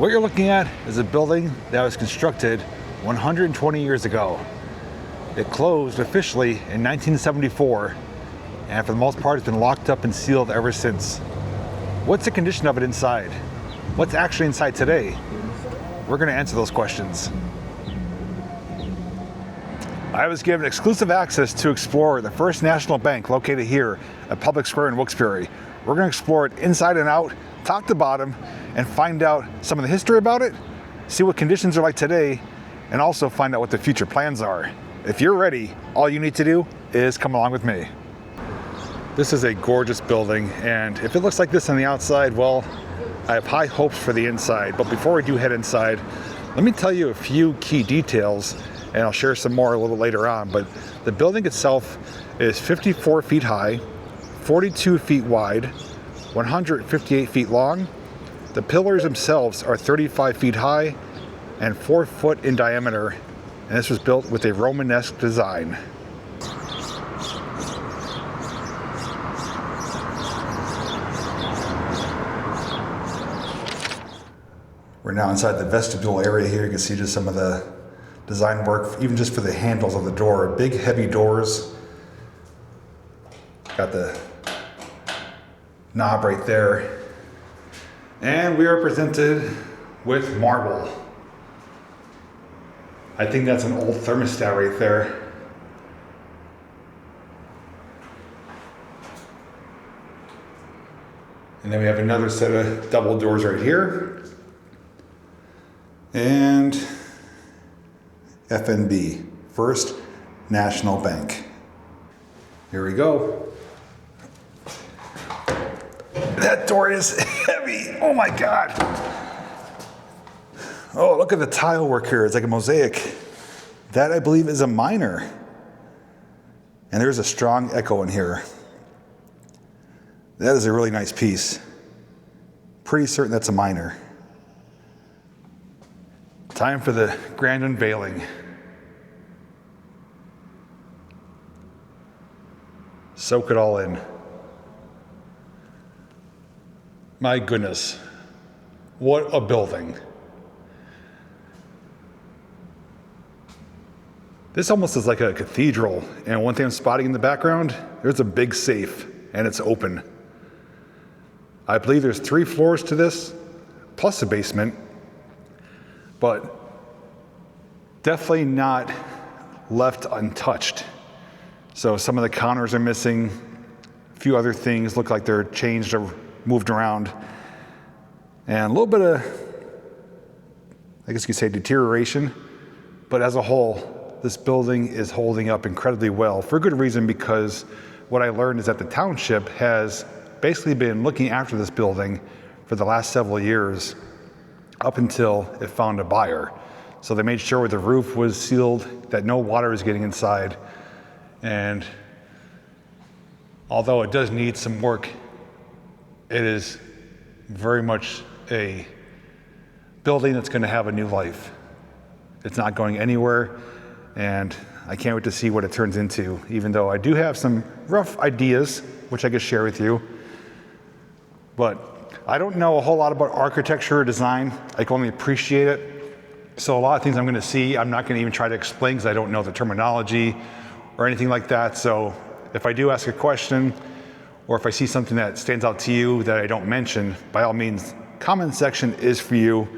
What you're looking at is a building that was constructed 120 years ago. It closed officially in 1974, and for the most part, it's been locked up and sealed ever since. What's the condition of it inside? What's actually inside today? We're going to answer those questions. I was given exclusive access to explore the First National Bank located here at Public Square in Wilkes-Barre. We're going to explore it inside and out, top to bottom, and find out some of the history about it, see what conditions are like today, and also find out what the future plans are. If you're ready, all you need to do is come along with me. This is a gorgeous building, and if it looks like this on the outside, well, I have high hopes for the inside. But before we do head inside, let me tell you a few key details, and I'll share some more a little later on. But the building itself is 54 feet high, 42 feet wide, 158 feet long. The pillars themselves are 35 feet high and 4 foot in diameter, and this was built with a Romanesque design. We're now inside the vestibule area here. You can see just some of the design work, even just for the handles of the door. Big, heavy doors. Got the knob right there. And we are presented with marble. I think that's an old thermostat right there. And then we have another set of double doors right here. And FNB, First National Bank. Here we go. That door is heavy. Oh my God. Oh, look at the tile work here. It's like a mosaic. That, I believe, is a minor. And there's a strong echo in here. That is a really nice piece. Pretty certain that's a minor. Time for the grand unveiling. Soak it all in. My goodness, what a building. This almost is like a cathedral, and one thing I'm spotting in the background, there's a big safe, and it's open. I believe there's 3 floors to this, plus a basement, but definitely not left untouched. So some of the counters are missing, a few other things look like they're changed or moved around, and a little bit of, I guess you could say, deterioration. But as a whole, this building is holding up incredibly well for good reason, because what I learned is that the township has basically been looking after this building for the last several years up until it found a buyer. So they made sure the roof was sealed, that no water was getting inside. And although it does need some work, it is very much a building that's going to have a new life. It's not going anywhere, and I can't wait to see what it turns into, even though I do have some rough ideas, which I could share with you. But I don't know a whole lot about architecture or design. I can only appreciate it. So a lot of things I'm going to see, I'm not going to even try to explain because I don't know the terminology or anything like that. So if I do ask a question, or if I see something that stands out to you that I don't mention, by all means, comment section is for you.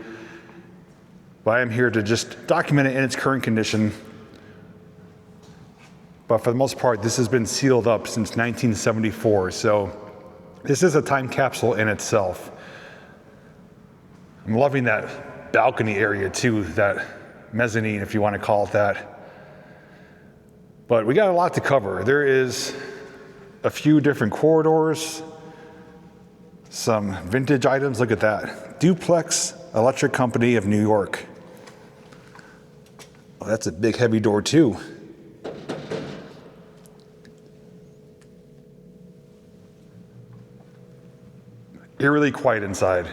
But I am here to just document it in its current condition. But for the most part, this has been sealed up since 1974. So this is a time capsule in itself. I'm loving that balcony area too, that mezzanine, if you want to call it that. But we got a lot to cover. There is a few different corridors, some vintage items. Look at that. Duplex Electric Company of New York. Oh, that's a big, heavy door too. Eerily quiet inside.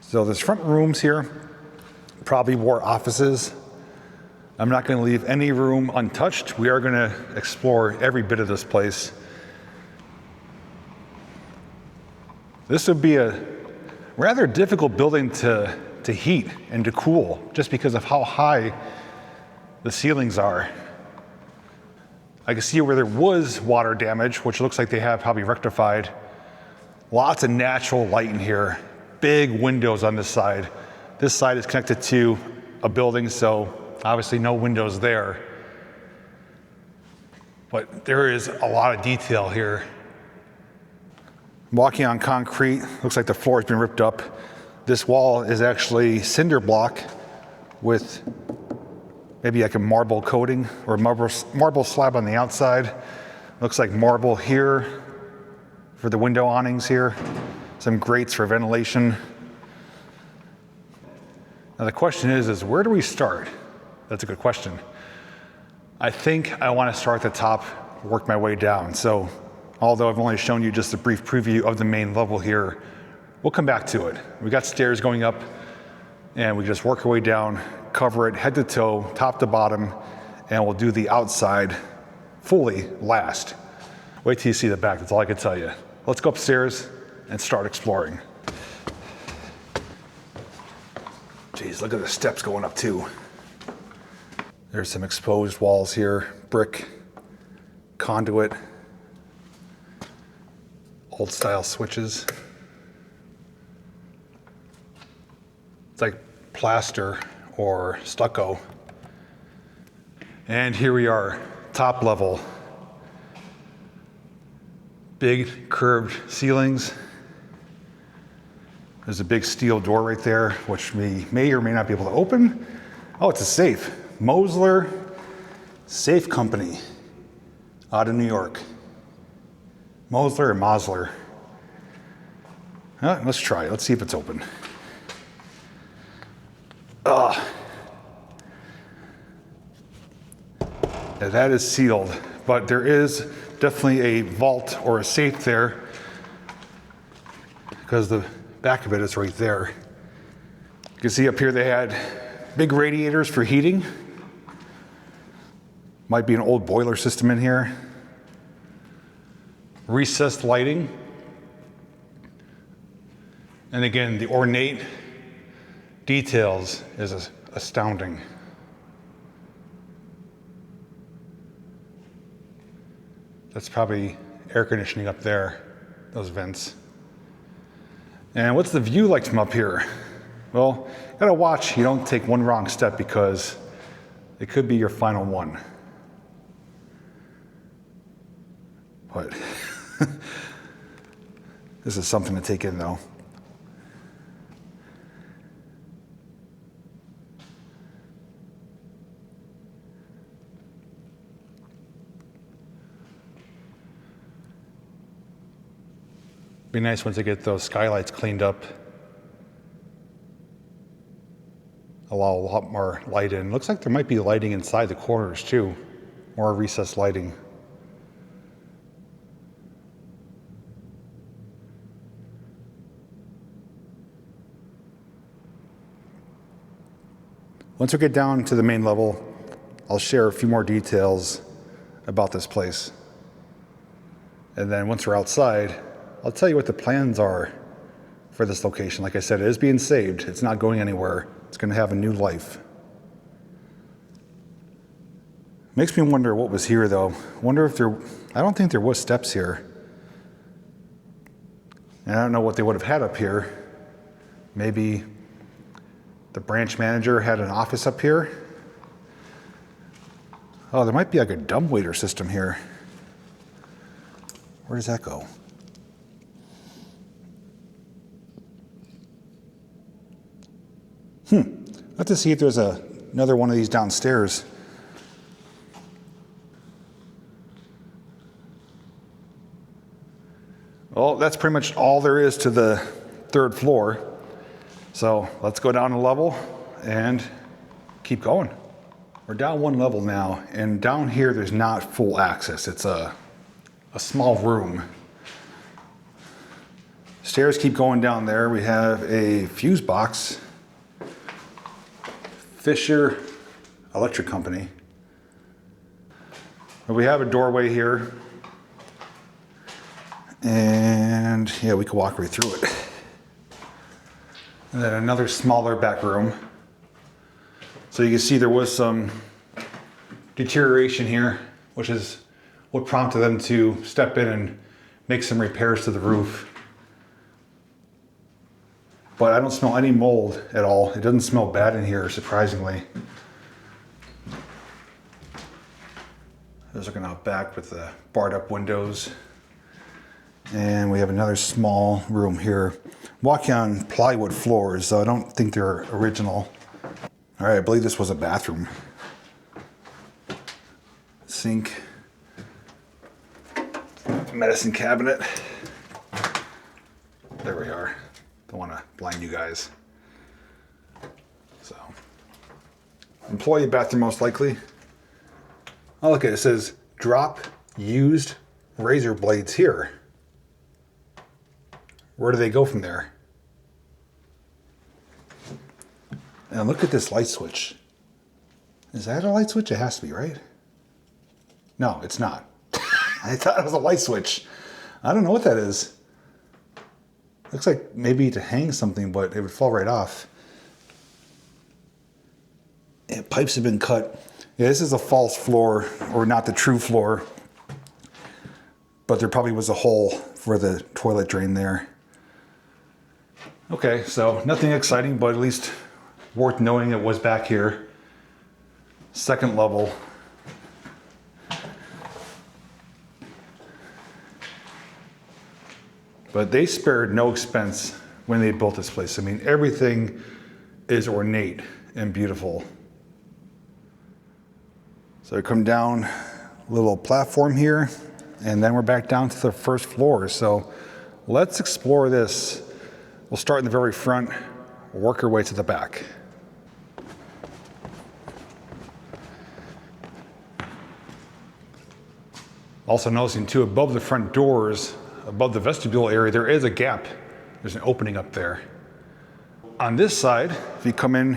So there's front rooms here, probably more offices. I'm not going to leave any room untouched. We are going to explore every bit of this place. This would be a rather difficult building to heat and to cool just because of how high the ceilings are. I can see where there was water damage, which looks like they have probably rectified. Lots of natural light in here. Big windows on this side. This side is connected to a building, so obviously no windows there. But there is a lot of detail here. Walking on concrete, looks like the floor has been ripped up. This wall is actually cinder block with maybe like a marble coating or a marble slab on the outside. Looks like marble here for the window awnings here. Some grates for ventilation. Now the question is where do we start? That's a good question. I think I want to start at the top, work my way down. So although I've only shown you just a brief preview of the main level here, we'll come back to it. We got stairs going up and we just work our way down, cover it head to toe, top to bottom, and we'll do the outside fully last. Wait till you see the back, that's all I can tell you. Let's go upstairs and start exploring. Geez, look at the steps going up too. There's some exposed walls here, brick, conduit, old style switches. It's like plaster or stucco. And here we are, top level. Big curved ceilings. There's a big steel door right there, which we may or may not be able to open. Oh, it's a safe. Mosler Safe Company out of New York. Mosler or Mosler? Let's try it. Let's see if it's open. Yeah, that is sealed, but there is definitely a vault or a safe there because the back of it is right there. You can see up here they had big radiators for heating. Might be an old boiler system in here. Recessed lighting. And again, the ornate details is astounding. That's probably air conditioning up there, those vents. And what's the view like from up here? Well, you gotta watch you don't take one wrong step because it could be your final one. But this is something to take in though. Be nice once I get those skylights cleaned up. Allow a lot more light in. Looks like there might be lighting inside the corners too. More recessed lighting. Once we get down to the main level, I'll share a few more details about this place. And then once we're outside, I'll tell you what the plans are for this location. Like I said, it is being saved. It's not going anywhere. It's going to have a new life. Makes me wonder what was here though. Wonder if I don't think there was steps here. And I don't know what they would have had up here. Maybe the branch manager had an office up here. Oh, there might be like a dumbwaiter system here. Where does that go? Let's see if there's another one of these downstairs. Well, that's pretty much all there is to the third floor. So let's go down a level and keep going. We're down one level now, and down here there's not full access. It's a small room. Stairs keep going down there. We have a fuse box. Fisher Electric Company. We have a doorway here. And yeah, we could walk right through it. And then another smaller back room. So you can see there was some deterioration here, which is what prompted them to step in and make some repairs to the roof. But I don't smell any mold at all. It doesn't smell bad in here, surprisingly. I was looking out back with the barred up windows. And we have another small room here. Walking on plywood floors, so I don't think they're original. All right, I believe this was a bathroom. Sink. Medicine cabinet. There we are. Don't want to blind you guys. So, employee bathroom most likely. Oh, look at it. It says drop used razor blades here. Where do they go from there? And look at this light switch. Is that a light switch? It has to be, right? No, it's not. I thought it was a light switch. I don't know what that is. Looks like maybe to hang something, but it would fall right off. Yeah, pipes have been cut. Yeah, this is a false floor, or not the true floor. But there probably was a hole for the toilet drain there. Okay, so nothing exciting, but at least worth knowing it was back here. Second level. But they spared no expense when they built this place. I mean, everything is ornate and beautiful. So I come down a little platform here, and then we're back down to the first floor. So let's explore this. We'll start in the very front, work our way to the back. Also noticing too, above the front doors, above the vestibule area, there is a gap. There's an opening up there. On this side, if you come in,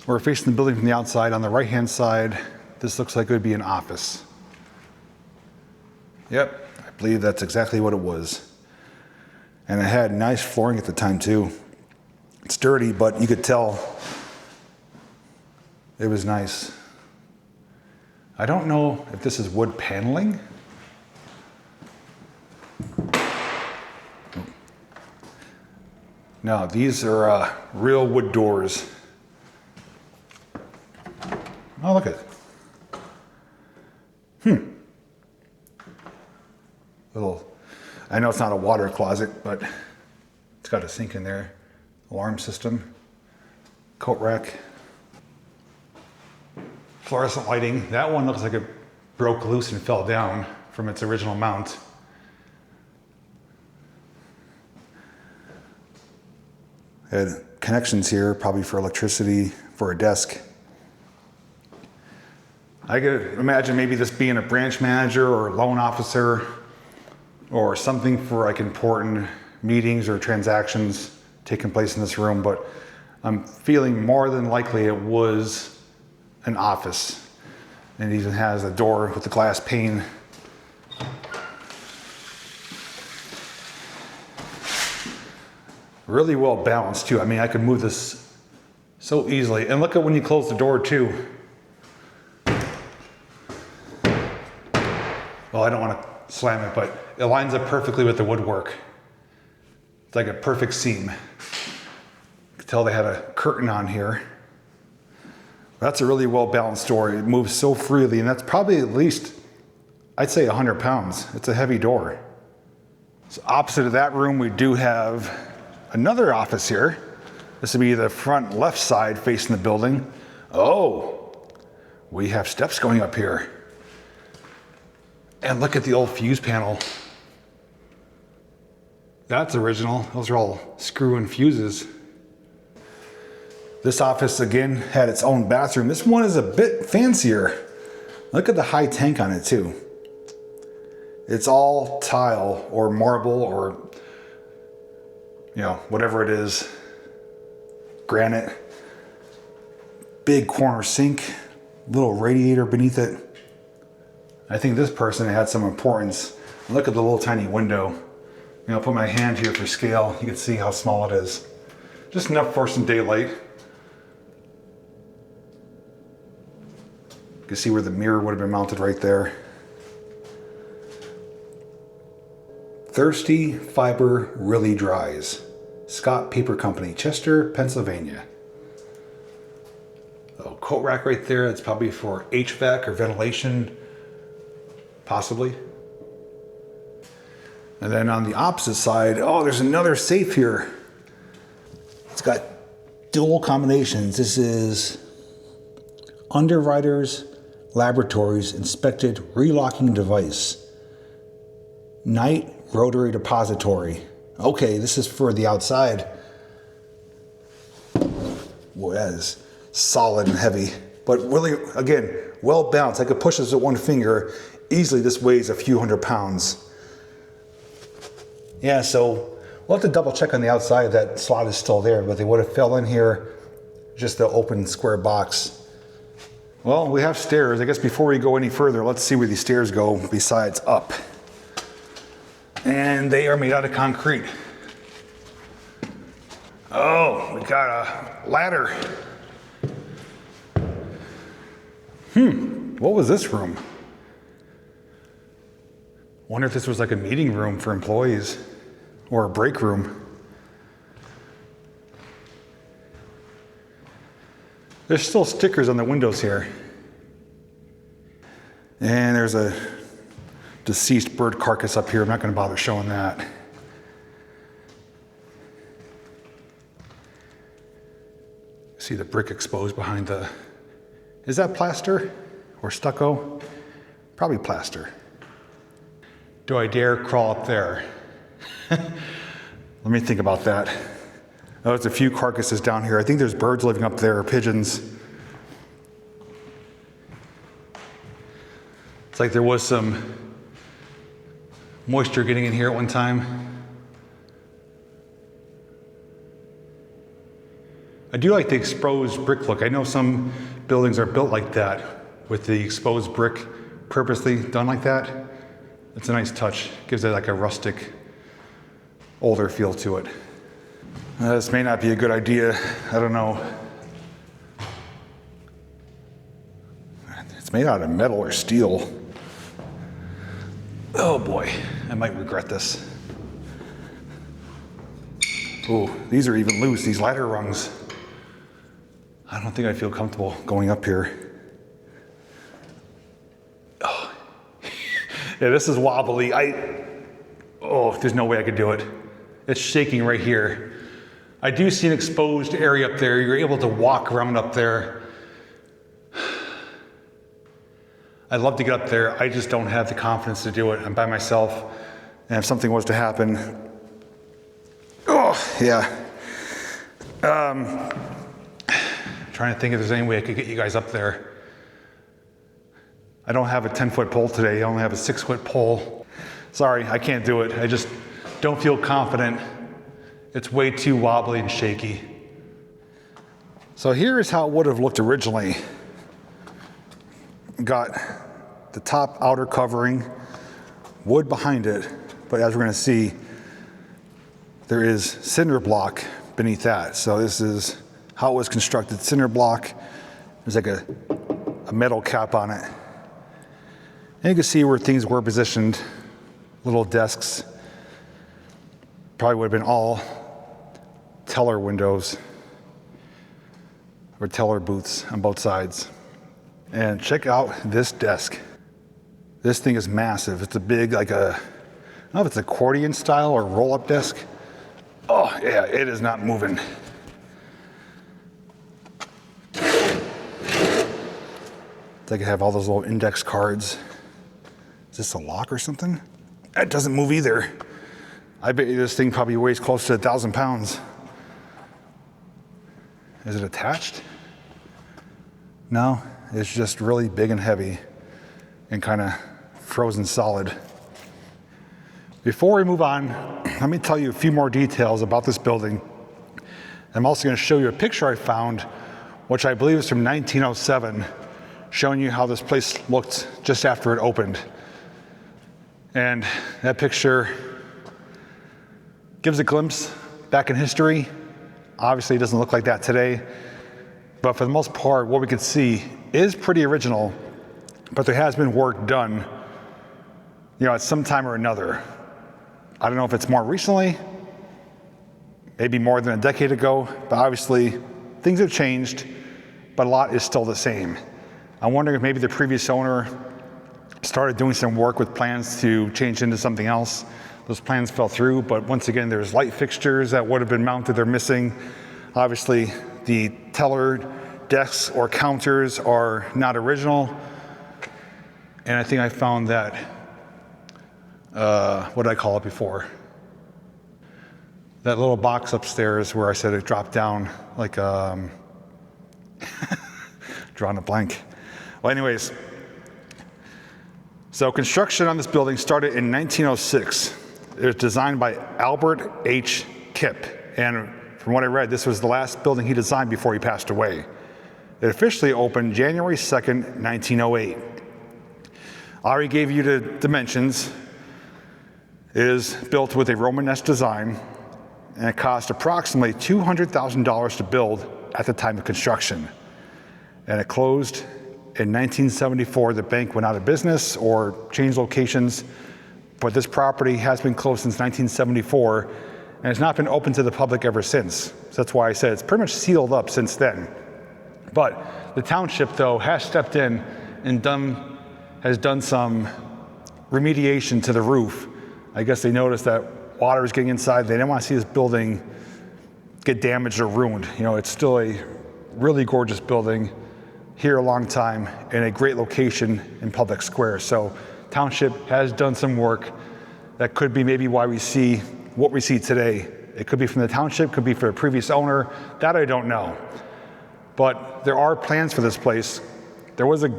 we're facing the building from the outside. On the right-hand side, this looks like it would be an office. Yep, I believe that's exactly what it was. And it had nice flooring at the time too. It's dirty, but you could tell it was nice. I don't know if this is wood paneling. No, these are real wood doors. Oh, look at it. Little, I know it's not a water closet, but it's got a sink in there. Alarm system, coat rack. Fluorescent lighting. That one looks like it broke loose and fell down from its original mount. Had connections here, probably for electricity, for a desk. I could imagine maybe this being a branch manager or loan officer or something for like important meetings or transactions taking place in this room, but I'm feeling more than likely it was an office. And it even has a door with the glass pane. Really well balanced too. I mean, I could move this so easily. And look at when you close the door too. Well, I don't want to slam it, but it lines up perfectly with the woodwork. It's like a perfect seam. You can tell they had a curtain on here. That's a really well balanced door. It moves so freely, and that's probably at least, I'd say 100 pounds. It's a heavy door. So opposite of that room, we do have another office here. This would be the front left side facing the building. Oh, we have steps going up here. And look at the old fuse panel. That's original. Those are all screw-in fuses. This office, again, had its own bathroom. This one is a bit fancier. Look at the high tank on it, too. It's all tile or marble or, you know, whatever it is. Granite. Big corner sink. Little radiator beneath it. I think this person had some importance Look at the little tiny window. I'll put my hand here for scale. You can see how small it is. Just enough for some daylight. You can see where the mirror would have been mounted right there. Thirsty fiber really dries. Scott Paper Company, Chester, Pennsylvania. Oh, coat rack right there. That's probably for HVAC or ventilation, possibly. And then on the opposite side, oh, there's another safe here. It's got dual combinations. This is Underwriters Laboratories Inspected Relocking Device. Night Rotary Depository. Okay, this is for the outside. Boy, that is solid and heavy. But really, again, well balanced. I could push this with one finger. Easily, this weighs a few hundred pounds. Yeah, so we'll have to double check on the outside that slot is still there, but they would have fell in here, just the open square box. Well, we have stairs. I guess before we go any further, let's see where these stairs go besides up. And they are made out of concrete. Oh, we got a ladder. What was this room? Wonder if this was like a meeting room for employees or a break room. There's still stickers on the windows here. And there's a deceased bird carcass up here. I'm not going to bother showing that. See the brick exposed behind the... Is that plaster or stucco? Probably plaster. Do I dare crawl up there? Let me think about that. Oh, there's a few carcasses down here. I think there's birds living up there, or pigeons. It's like there was some moisture getting in here at one time. I do like the exposed brick look. I know some buildings are built like that, with the exposed brick purposely done like that. It's a nice touch. Gives it like a rustic, older feel to it. This may not be a good idea. I don't know. It's made out of metal or steel. Oh boy, I might regret this. Oh, these are even loose, these ladder rungs. I don't think I feel comfortable going up here. Oh. Yeah, this is wobbly. There's no way I could do it. It's shaking right here. I do see an exposed area up there. You're able to walk around up there. I'd love to get up there. I just don't have the confidence to do it. I'm by myself. And if something was to happen, trying to think if there's any way I could get you guys up there. I don't have a 10-foot pole today. I only have a 6-foot pole. Sorry, I can't do it. I just don't feel confident. It's way too wobbly and shaky. So here's how it would have looked originally. Got the top outer covering, wood behind it, but as we're going to see, there is cinder block beneath that. So this is how it was constructed. Cinder block, there's like a metal cap on it. And you can see where things were positioned, little desks. Probably would have been all teller windows or teller booths on both sides. And check out this desk. This thing is massive. It's a big, I don't know if it's accordion style or roll-up desk. Oh yeah, it is not moving. They could have all those little index cards. Is this a lock or something? That doesn't move either. I bet you this thing probably weighs close to 1,000 pounds. Is it attached? No, it's just really big and heavy and kind of frozen solid. Before we move on, let me tell you a few more details about this building. I'm also going to show you a picture I found, which I believe is from 1907, showing you how this place looked just after it opened. And that picture gives a glimpse back in history. Obviously, it doesn't look like that today. But for the most part, what we can see is pretty original, but there has been work done, at some time or another. I don't know if it's more recently, maybe more than a decade ago, but obviously things have changed, but a lot is still the same. I'm wondering if maybe the previous owner started doing some work with plans to change into something else. Those plans fell through, but once again, there's light fixtures that would have been mounted, they're missing. Obviously, the teller desks or counters are not original. And I think I found that, what did I call it before? That little box upstairs where I said it dropped down like, drawing a blank. Well, anyways, so construction on this building started in 1906. It was designed by Albert H. Kipp. And from what I read, this was the last building he designed before he passed away. It officially opened January 2nd, 1908. I already gave you the dimensions. It is built with a Romanesque design, and it cost approximately $200,000 to build at the time of construction. And it closed in 1974. The bank went out of business or changed locations, but this property has been closed since 1974 and has not been open to the public ever since. So that's why I said it's pretty much sealed up since then. But the township, though, has stepped in and has done some remediation to the roof. I guess they noticed that water is getting inside. They didn't want to see this building get damaged or ruined. It's still a really gorgeous building, here a long time, in a great location in Public Square. So township has done some work that could be maybe why we see what we see today. It could be from the township, could be for a previous owner. That I don't know. But there are plans for this place. There was a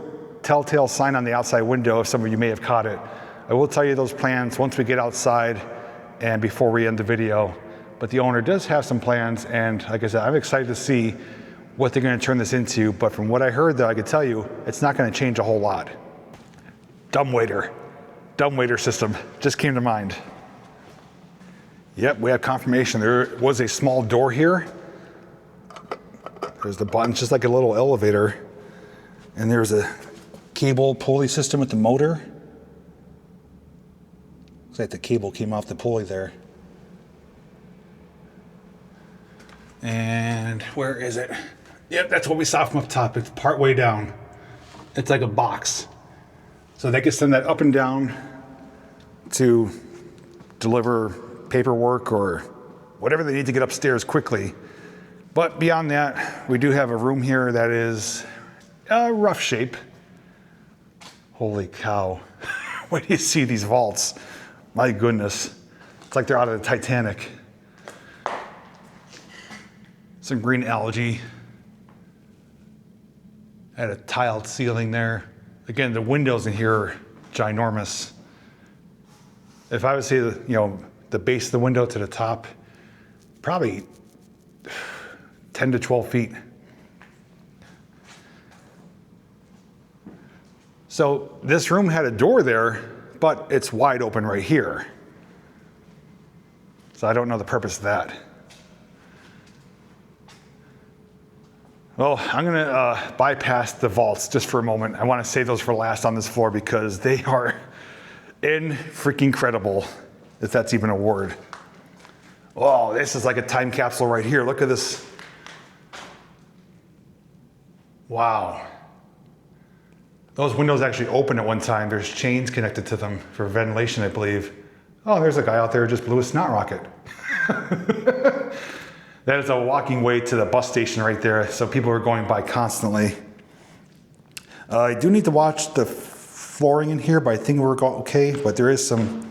telltale sign on the outside window, if some of you may have caught it. I will tell you those plans once we get outside and before we end the video. But the owner does have some plans, and like I said, I'm excited to see what they're going to turn this into. But from what I heard, though, I could tell you it's not going to change a whole lot. Dumbwaiter system just came to mind. Yep, we have confirmation. There was a small door here. There's the button, just like a little elevator. And there's a cable pulley system with the motor. Looks like the cable came off the pulley there. And where is it? Yep, that's what we saw from up top. It's part way down. It's like a box. So they can send that up and down to deliver paperwork or whatever they need to get upstairs quickly. But beyond that, we do have a room here that is a rough shape. Holy cow. Where do you see these vaults? My goodness. It's like they're out of the Titanic. Some green algae. Had a tiled ceiling there. Again, the windows in here are ginormous. If I would say, the base of the window to the top, probably 10 to 12 feet. So this room had a door there, but it's wide open right here. So I don't know the purpose of that. Well, I'm gonna bypass the vaults just for a moment. I wanna save those for last on this floor because they are incredible, if that's even a word. Oh, this is like a time capsule right here. Look at this. Wow. Those windows actually open at one time. There's chains connected to them for ventilation, I believe. Oh, there's a guy out there who just blew a snot rocket. That is a walking way to the bus station right there, so people are going by constantly. I do need to watch the flooring in here, but I think we're okay. But there is some,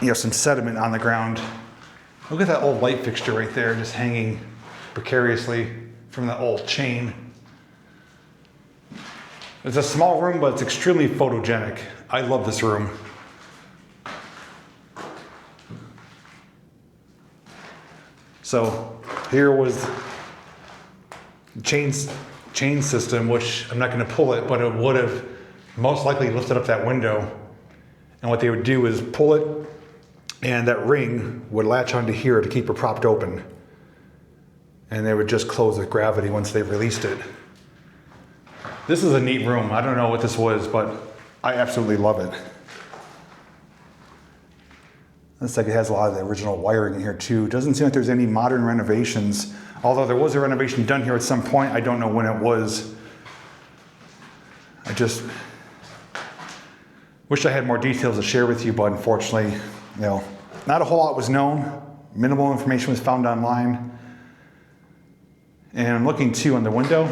some sediment on the ground. Look at that old light fixture right there, just hanging precariously from the old chain. It's a small room, but it's extremely photogenic. I love this room. So here was the chain system, which I'm not going to pull it, but it would have most likely lifted up that window And what they would do is pull it, and that ring would latch onto here to keep it propped open. And they would just close with gravity once they released it. This is a neat room. I don't know what this was, but I absolutely love it. Looks like it has a lot of the original wiring in here too. Doesn't seem like there's any modern renovations. Although there was a renovation done here at some point. I don't know when it was. I just wish I had more details to share with you, but unfortunately, not a whole lot was known. Minimal information was found online. And I'm looking too on the window.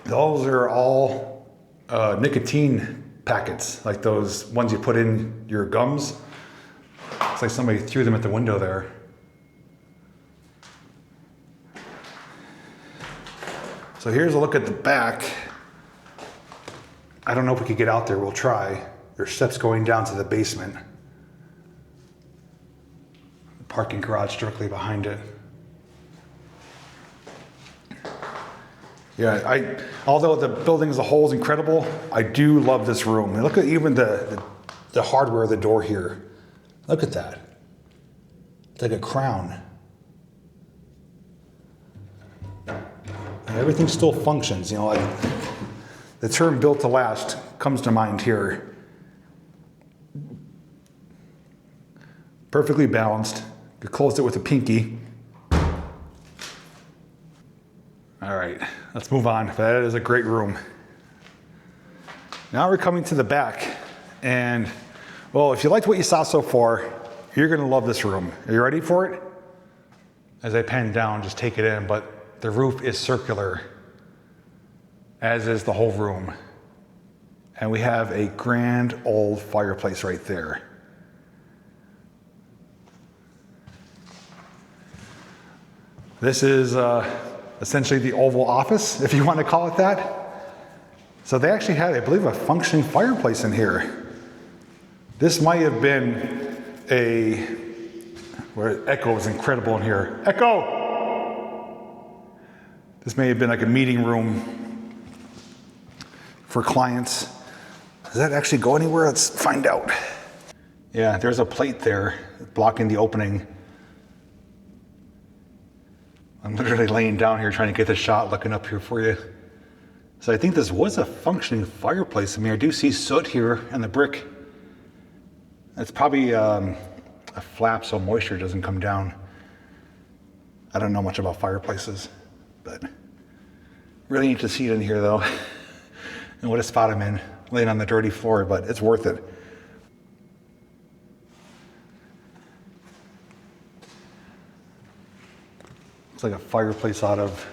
Those are all nicotine packets, like those ones you put in your gums. It's like somebody threw them at the window there. So here's a look at the back. I don't know if we could get out there, we'll try. There's steps going down to the basement. The parking garage directly behind it. Yeah, although the building as a whole is incredible, I do love this room. And look at even the hardware of the door here. Look at that. It's like a crown. And everything still functions, like the term built to last comes to mind here. Perfectly balanced. You closed it with a pinky. All right, let's move on. That is a great room. Now we're coming to the back. And, well, if you liked what you saw so far, you're gonna love this room. Are you ready for it? As I pan down, just take it in, but the roof is circular, as is the whole room. And we have a grand old fireplace right there. This is essentially the Oval Office, if you want to call it that. So they actually had, I believe, a functioning fireplace in here. This might have been where echo is incredible in here. Echo! This may have been like a meeting room for clients. Does that actually go anywhere? Let's find out. Yeah, there's a plate there blocking the opening. I'm literally laying down here trying to get the shot, looking up here for you. So I think this was a functioning fireplace. I mean, I do see soot here and the brick. It's probably a flap so moisture doesn't come down. I don't know much about fireplaces, but really need to see it in here though. And what a spot I'm in, laying on the dirty floor, but it's worth it. It's like a fireplace out of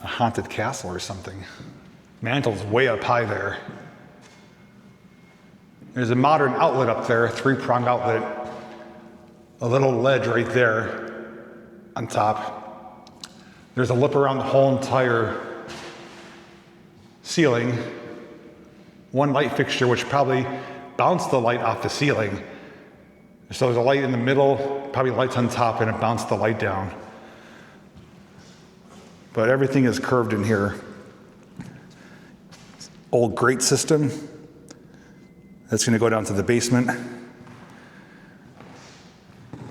a haunted castle or something. Mantle's way up high there. There's a modern outlet up there, 3-pronged outlet. A little ledge right there on top. There's a lip around the whole entire ceiling. One light fixture which probably bounced the light off the ceiling. So there's a light in the middle, probably lights on top, and it bounced the light down. But everything is curved in here. Old grate system. That's gonna go down to the basement.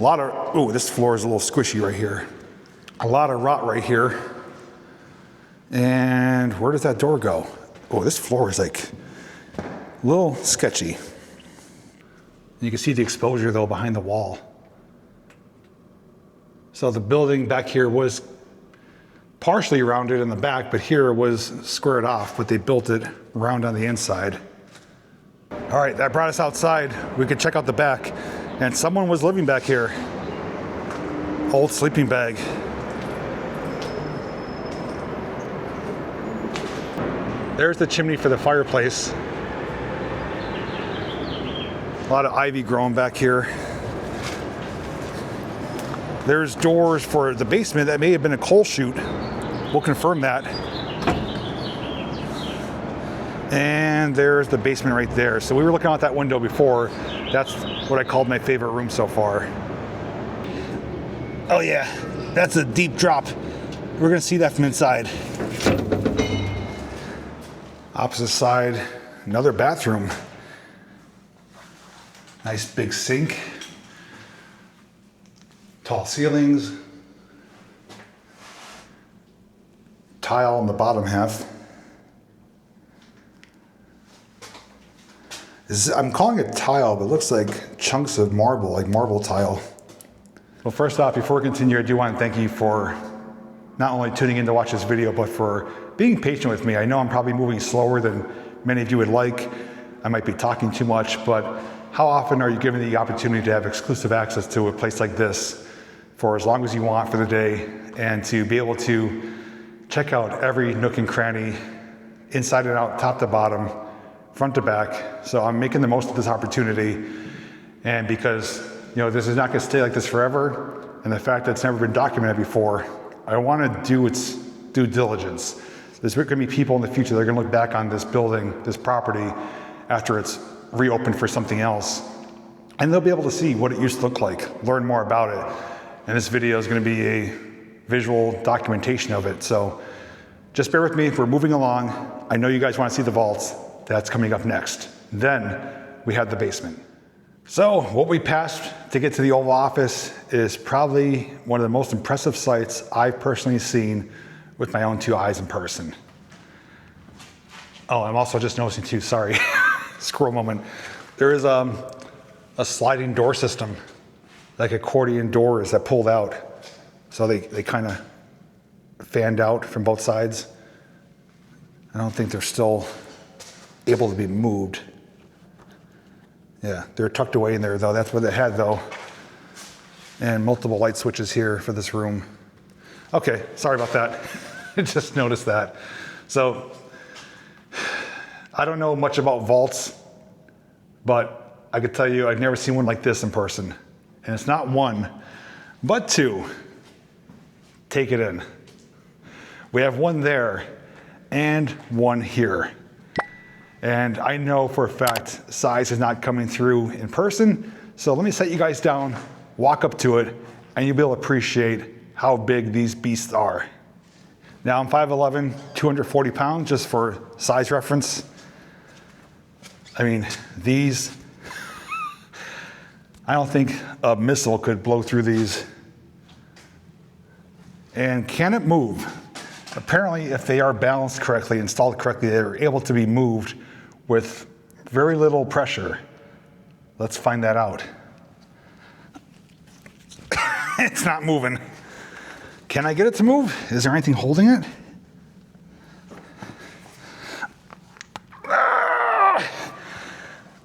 A lot of, ooh, this floor is a little squishy right here. A lot of rot right here. And where does that door go? Oh, this floor is like a little sketchy. You can see the exposure though behind the wall. So the building back here was partially rounded in the back, but here it was squared off, but they built it round on the inside. All right, that brought us outside. We could check out the back, and someone was living back here. Old sleeping bag. There's the chimney for the fireplace. A lot of ivy growing back here. There's doors for the basement that may have been a coal chute. We'll confirm that. And there's the basement right there. So we were looking out that window before. That's what I called my favorite room so far. Oh yeah, that's a deep drop. We're gonna see that from inside. Opposite side, another bathroom. Nice big sink. Tall ceilings. Tile on the bottom half. I'm calling it tile, but it looks like chunks of marble, like marble tile. Well, first off, before we continue, I do want to thank you for not only tuning in to watch this video, but for being patient with me. I know I'm probably moving slower than many of you would like. I might be talking too much, but how often are you given the opportunity to have exclusive access to a place like this for as long as you want for the day, and to be able to check out every nook and cranny, inside and out, top to bottom, front to back. So I'm making the most of this opportunity, and because this is not going to stay like this forever, and the fact that it's never been documented before, I want to do its due diligence. There's going to be people in the future that are going to look back on this building, this property, after it's reopened for something else, and they'll be able to see what it used to look like, learn more about it. And this video is going to be a visual documentation of it. So just bear with me. We're moving along. I know you guys want to see the vaults. That's coming up next. Then we have the basement. So what we passed to get to the Oval Office is probably one of the most impressive sights I've personally seen with my own two eyes in person. Oh, I'm also just noticing too, sorry, squirrel moment. There is a sliding door system, like accordion doors that pulled out. So they kind of fanned out from both sides. I don't think they're still able to be moved. Yeah, they're tucked away in there though. That's what they had though. And multiple light switches here for this room. Okay, sorry about that. I just noticed that. So, I don't know much about vaults, but I could tell you I've never seen one like this in person. And it's not one, but two. Take it in. We have one there and one here. And I know for a fact size is not coming through in person. So let me set you guys down, walk up to it, and you'll be able to appreciate how big these beasts are. Now I'm 5'11", 240 pounds, just for size reference. I mean, these, I don't think a missile could blow through these. And can it move? Apparently, if they are balanced correctly, installed correctly, they're able to be moved with very little pressure. Let's find that out. It's not moving. Can I get it to move? Is there anything holding it?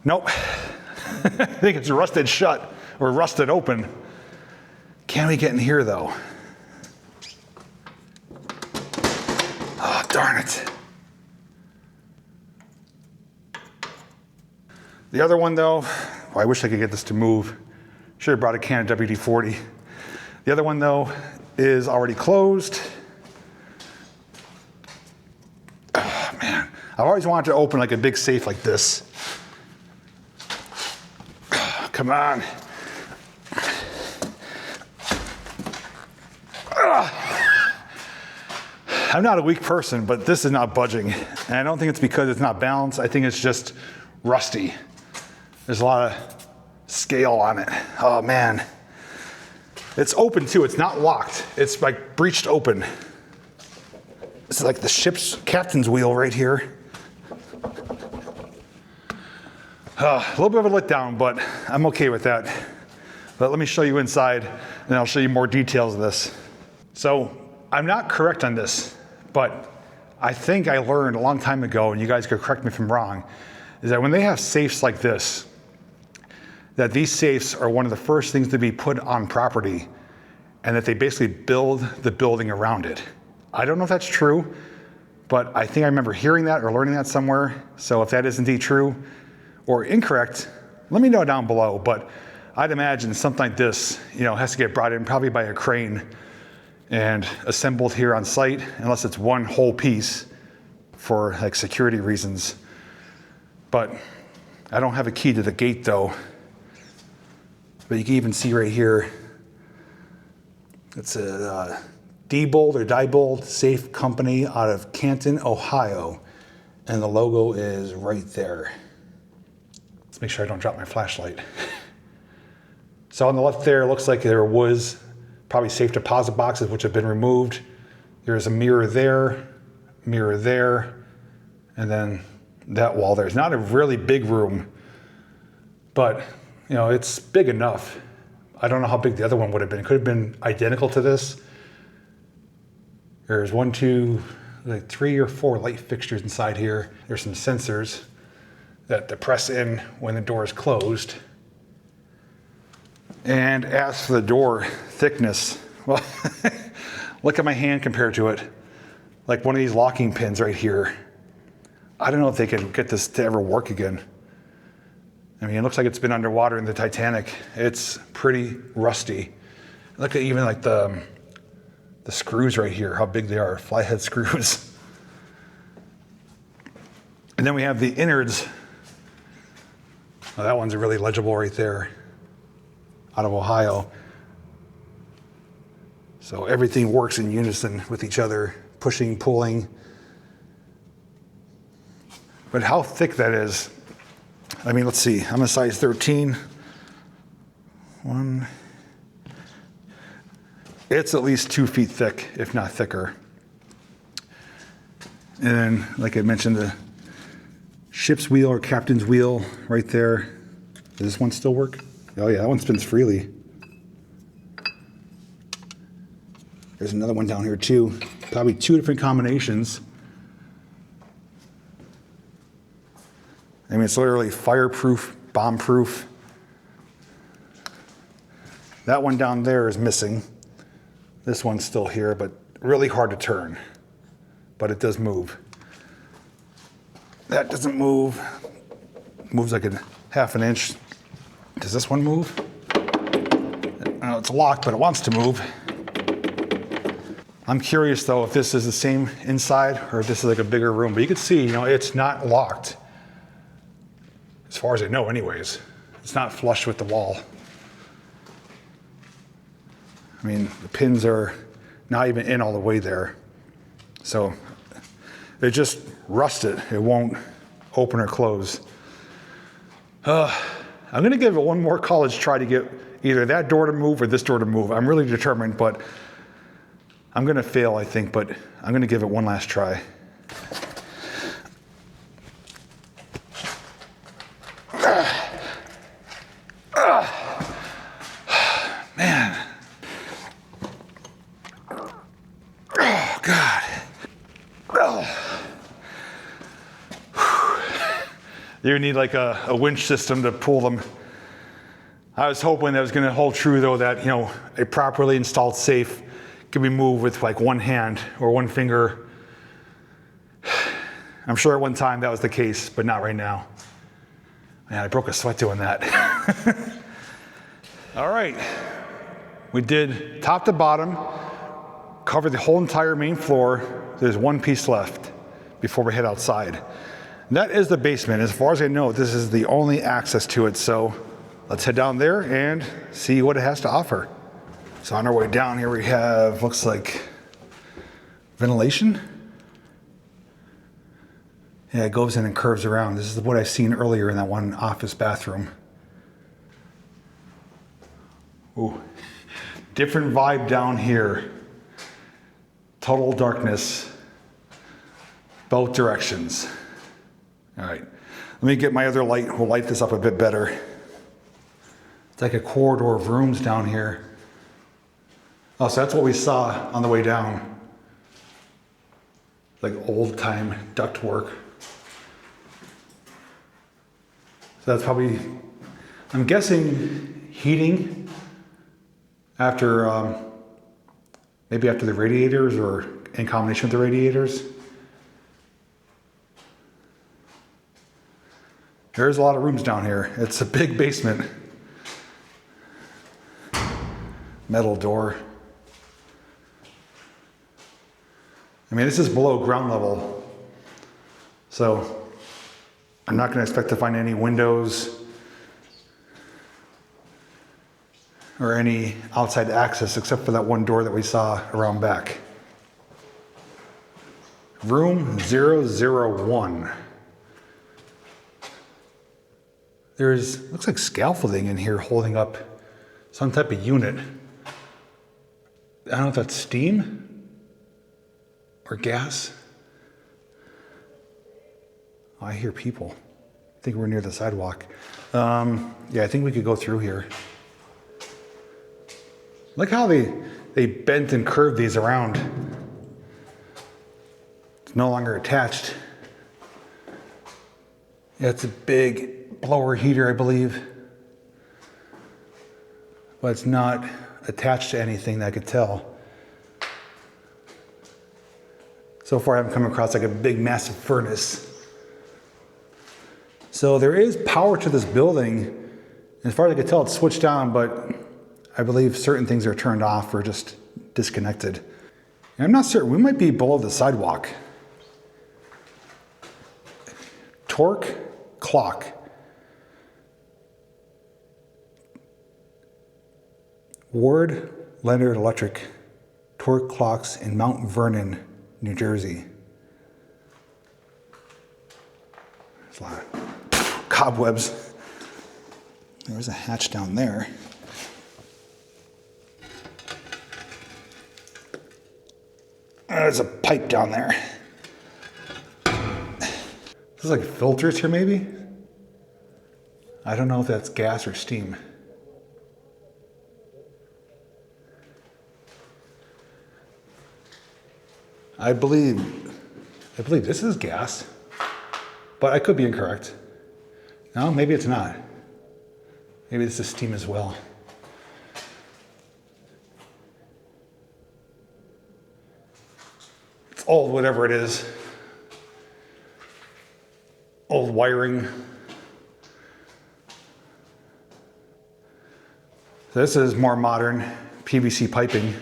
Nope. I think it's rusted shut or rusted open. Can we get in here though? Oh, darn it. The other one though, I wish I could get this to move. Should have brought a can of WD-40. The other one though is already closed. Oh man, I've always wanted to open like a big safe like this. Come on. I'm not a weak person, but this is not budging. And I don't think it's because it's not balanced. I think it's just rusty. There's a lot of scale on it. Oh man. It's open too, it's not locked. It's like breeched open. It's like the ship's captain's wheel right here. A little bit of a letdown, but I'm okay with that. But let me show you inside, and I'll show you more details of this. So I'm not correct on this, but I think I learned a long time ago, and you guys could correct me if I'm wrong, is that when they have safes like this, that these safes are one of the first things to be put on property, and that they basically build the building around it. I don't know if that's true, but I think I remember hearing that or learning that somewhere. So if that is indeed true or incorrect, let me know down below. But I'd imagine something like this, has to get brought in probably by a crane and assembled here on site, unless it's one whole piece for like security reasons. But I don't have a key to the gate though. But you can even see right here, it's a Diebold or Diebold Safe Company out of Canton, Ohio. And the logo is right there. Let's make sure I don't drop my flashlight. So on the left there, it looks like there was probably safe deposit boxes which have been removed. There's a mirror there, and then that wall there. It's not a really big room, but you know, it's big enough. I don't know how big the other one would have been. It could have been identical to this. There's 1, 2, like 3 or 4 light fixtures inside here. There's some sensors that depress in when the door is closed. And as for the door thickness, well, look at my hand compared to it. Like one of these locking pins right here. I don't know if they could get this to ever work again. I mean, it looks like it's been underwater in the Titanic. It's pretty rusty. Look at even like the screws right here, how big they are, flathead screws. And then we have the innards. Oh, that one's really legible right there, out of Ohio. So everything works in unison with each other, pushing, pulling. But how thick that is, I mean, let's see, I'm a size 13. It's at least 2 feet thick, if not thicker. And then, like I mentioned, the ship's wheel or captain's wheel right there. Does this one still work? Oh yeah, that one spins freely. There's another one down here too. Probably 2 different combinations. I mean, it's literally fireproof, bomb-proof. That one down there is missing. This one's still here, but really hard to turn. But it does move. That doesn't move. Moves like a half an inch. Does this one move? It's locked, but it wants to move. I'm curious though if this is the same inside or if this is like a bigger room. But you can see, you know, it's not locked. As far as I know anyways. It's not flush with the wall. I mean, the pins are not even in all the way there. So it just rusted. It won't open or close. I'm gonna give it one more college try to get either that door to move or this door to move. I'm really determined, but I'm gonna fail, I think, but I'm gonna give it one last try. Man. Oh, God. You need like a winch system to pull them. I was hoping that was gonna hold true though, that, you know, a properly installed safe can be moved with like one hand or one finger. I'm sure at one time that was the case, but not right now. Man, I broke a sweat doing that. All right, we did top to bottom, covered the whole entire main floor. There's one piece left before we head outside. And that is the basement. As far as I know, this is the only access to it. So let's head down there and see what it has to offer. So on our way down here, we have, looks like ventilation. Yeah, it goes in and curves around. This is what I've seen earlier in that one office bathroom. Ooh, different vibe down here. Total darkness, both directions. All right, let me get my other light. We'll light this up a bit better. It's like a corridor of rooms down here. Oh, so that's what we saw on the way down. Like old time ductwork. So that's probably, I'm guessing heating after, maybe after the radiators or in combination with the radiators. There's a lot of rooms down here. It's a big basement. Metal door. I mean, this is below ground level, so I'm not going to expect to find any windows or any outside access except for that one door that we saw around back. Room 001. There's, looks like scaffolding in here holding up some type of unit. I don't know if that's steam or gas. Oh, I hear people. I think we're near the sidewalk. Yeah, I think we could go through here. Look how they bent and curved these around. It's no longer attached. Yeah, it's a big blower heater, I believe. But it's not attached to anything that I could tell. So far I haven't come across like a big massive furnace. So there is power to this building. As far as I could tell, it's switched on, but I believe certain things are turned off or just disconnected. And I'm not certain, we might be below the sidewalk. Torque clock. Ward Leonard Electric torque clocks in Mount Vernon, New Jersey. There's a lot of cobwebs. There's a hatch down there. There's a pipe down there. There's like filters here maybe? I don't know if that's gas or steam. I believe this is gas, but I could be incorrect. No, maybe it's not. Maybe this is steam as well. It's old, whatever it is. Old wiring. This is more modern PVC piping.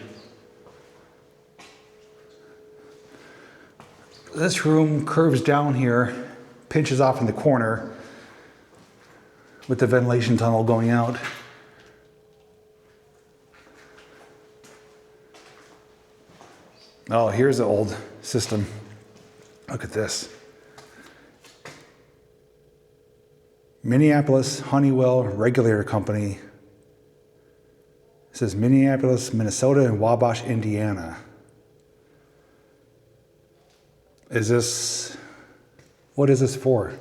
This room curves down here, pinches off in the corner with the ventilation tunnel going out. Oh, here's the old system. Look at this. Minneapolis Honeywell Regulator Company. It says Minneapolis, Minnesota, and Wabash, Indiana. What is this for? It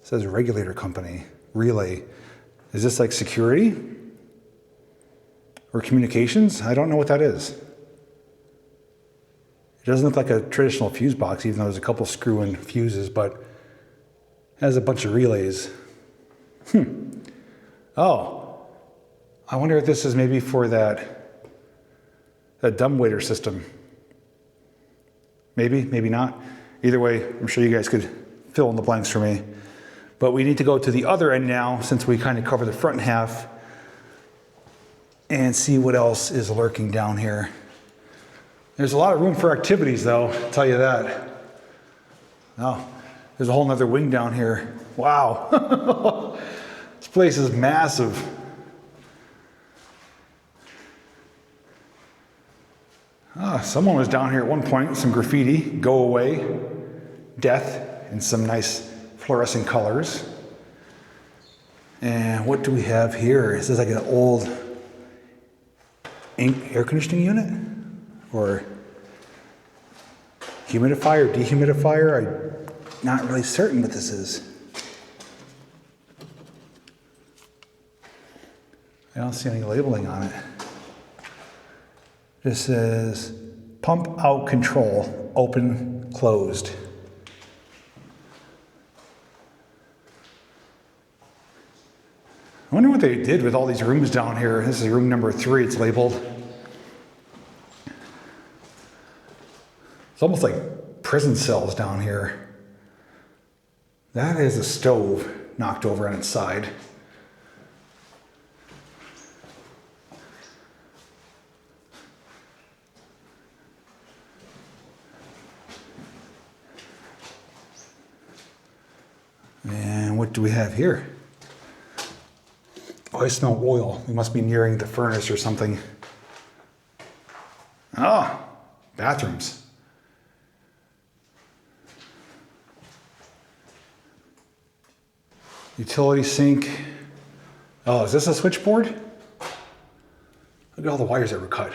says regulator company, relay. Is this like security? Or communications? I don't know what that is. It doesn't look like a traditional fuse box, even though there's a couple screw-in fuses, but it has a bunch of relays. Oh, I wonder if this is maybe for that dumbwaiter system. Maybe, maybe not. Either way, I'm sure you guys could fill in the blanks for me. But we need to go to the other end now, since we kind of covered the front half, and see what else is lurking down here. There's a lot of room for activities, though, I'll tell you that. Oh, there's a whole nother wing down here. Wow. This place is massive. Someone was down here at one point, some graffiti, go away, death, and some nice fluorescent colors. And what do we have here? Is this like an old air conditioning unit? Or humidifier, dehumidifier? I'm not really certain what this is. I don't see any labeling on it. This says pump out control, open, closed. I wonder what they did with all these rooms down here. This is room number 3, it's labeled. It's almost like prison cells down here. That is a stove knocked over on its side. And what do we have here? Oh, I smell oil. We must be nearing the furnace or something. Ah, bathrooms. Utility sink, Oh, is this a switchboard? Look at all the wires that were cut.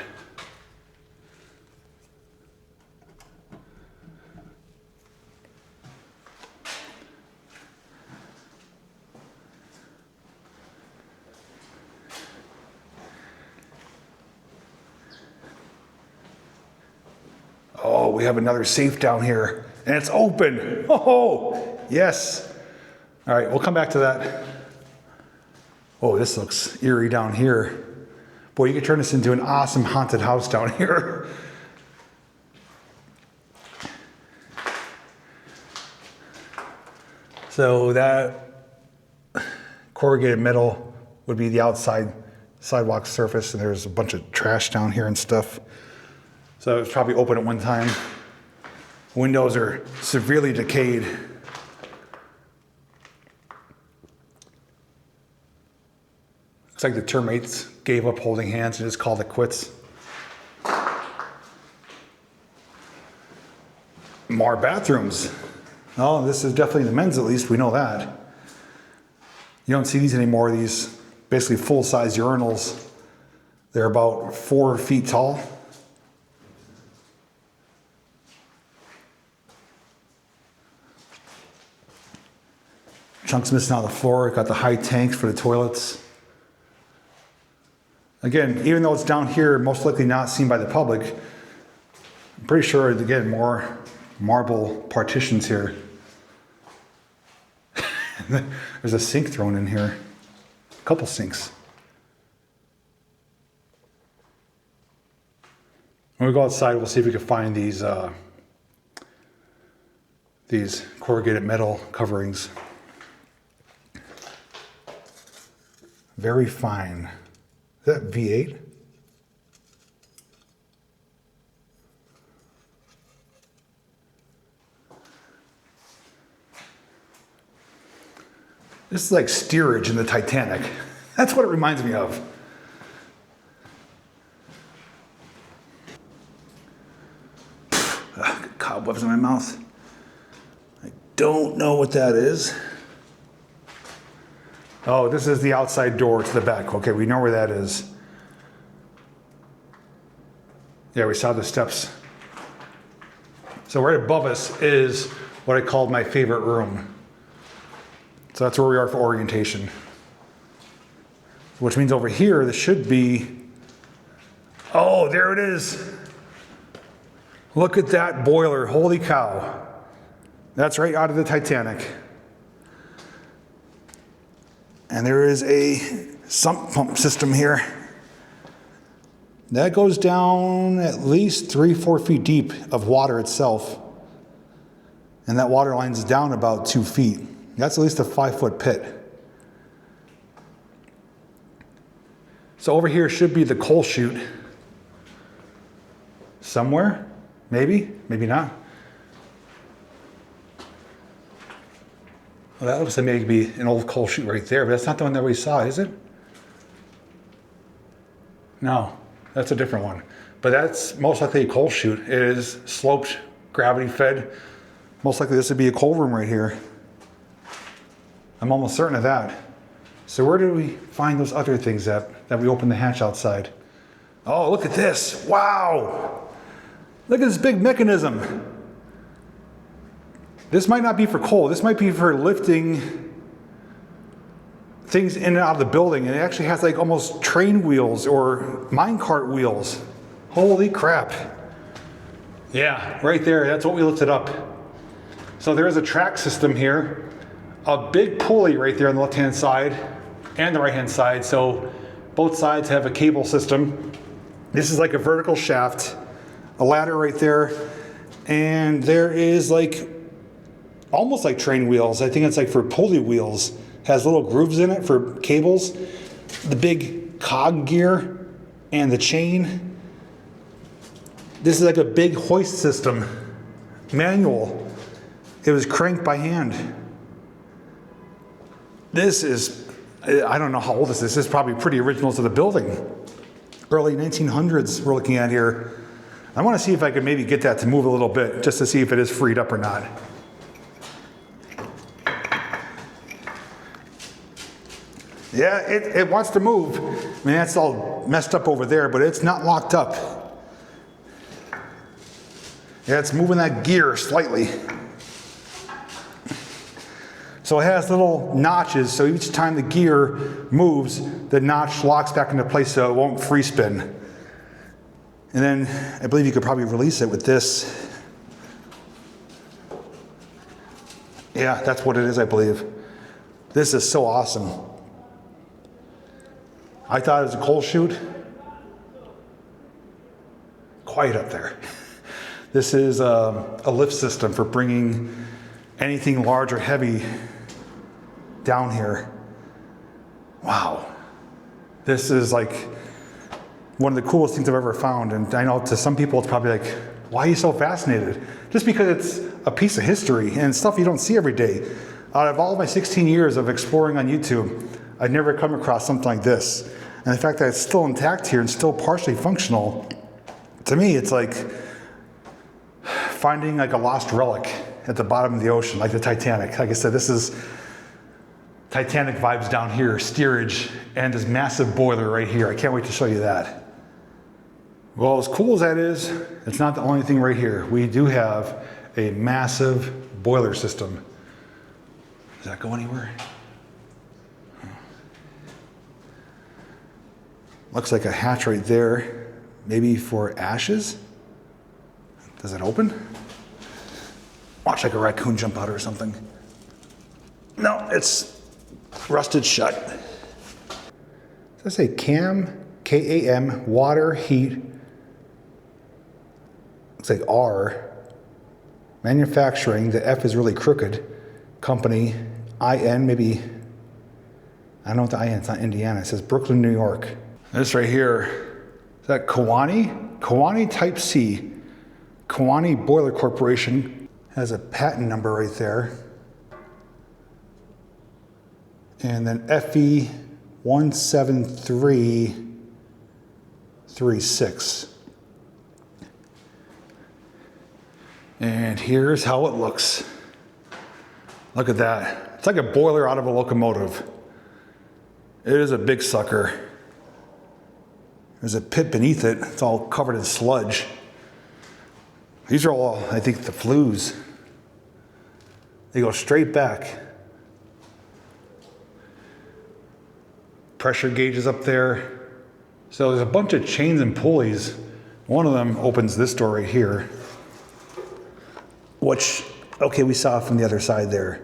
Oh, we have another safe down here, and it's open. Oh, yes. All right, we'll come back to that. Oh, this looks eerie down here. Boy, you could turn this into an awesome haunted house down here. So that corrugated metal would be the outside sidewalk surface, and there's a bunch of trash down here and stuff. So it was probably open at one time. Windows are severely decayed. Looks like the termites gave up holding hands and just called it quits. More bathrooms. Oh, this is definitely the men's, at least we know that. You don't see these anymore, these basically full-size urinals. They're about 4 feet tall. Chunks missing out of the floor. Got the high tanks for the toilets. Again, even though it's down here, most likely not seen by the public, I'm pretty sure, again, more marble partitions here. There's a sink thrown in here. A couple sinks. When we go outside, we'll see if we can find these corrugated metal coverings. Very fine. Is that V8? This is like steerage in the Titanic. That's what it reminds me of. Ugh, cobwebs in my mouth. I don't know what that is. Oh, this is the outside door to the back. Okay, we know where that is. Yeah, we saw the steps. So right above us is what I called my favorite room. So that's where we are for orientation. Which means over here, this should be, oh, there it is. Look at that boiler, holy cow. That's right out of the Titanic. And there is a sump pump system here. That goes down at least 3-4 feet deep of water itself. And that water line's down about 2 feet. That's at least a 5-foot pit. So over here should be the coal chute. Somewhere, maybe, maybe not. Well, that looks like maybe an old coal chute right there, but that's not the one that we saw, is it? No, that's a different one. But that's most likely a coal chute. It is sloped, gravity fed. Most likely this would be a coal room right here. I'm almost certain of that. So where do we find those other things that we opened the hatch outside? Oh, look at this. Wow. Look at this big mechanism. This might not be for coal. This might be for lifting things in and out of the building. And it actually has like almost train wheels or minecart wheels. Holy crap. Yeah, right there. That's what we lifted up. So there is a track system here. A big pulley right there on the left-hand side and the right-hand side. So both sides have a cable system. This is like a vertical shaft, a ladder right there. And there is like almost like train wheels. I think it's like for pulley wheels. Has little grooves in it for cables. The big cog gear and the chain. This is like a big hoist system, manual. It was cranked by hand. This is, I don't know how old this is. This is probably pretty original to the building. Early 1900s we're looking at here. I want to see if I can maybe get that to move a little bit, just to see if it is freed up or not. Yeah, it wants to move. I mean, that's all messed up over there, but it's not locked up. Yeah, it's moving that gear slightly. So it has little notches, so each time the gear moves, the notch locks back into place so it won't free spin. And then I believe you could probably release it with this. Yeah, that's what it is, I believe. This is so awesome. I thought it was a coal chute. Quiet up there. This is a lift system for bringing anything large or heavy down here. Wow. This is like one of the coolest things I've ever found. And I know to some people it's probably like, why are you so fascinated? Just because it's a piece of history and stuff you don't see every day. Out of all my 16 years of exploring on YouTube, I've never come across something like this. And the fact that it's still intact here and still partially functional, to me it's like finding like a lost relic at the bottom of the ocean, like the Titanic. Like I said, this is Titanic vibes down here, steerage, and this massive boiler right here. I can't wait to show you that. Well, as cool as that is, it's not the only thing right here. We do have a massive boiler system. Does that go anywhere? Looks like a hatch right there, maybe for ashes. Does it open? Watch like a raccoon jump out or something. No, it's rusted shut. Does that say CAM? K-A-M, water, heat. Looks like R. Manufacturing, the F is really crooked. Company, I-N, maybe, I don't know what the I-N, it's not Indiana. It says Brooklyn, New York. This right here, is that Kewanee? Kewanee Type C. Kewanee Boiler Corporation. Has a patent number right there. And then FE 17336. And here's how it looks. Look at that. It's like a boiler out of a locomotive. It is a big sucker. There's a pit beneath it. It's all covered in sludge. These are all, I think, the flues. They go straight back. Pressure gauges up there. So there's a bunch of chains and pulleys. One of them opens this door right here, which, okay, we saw from the other side there.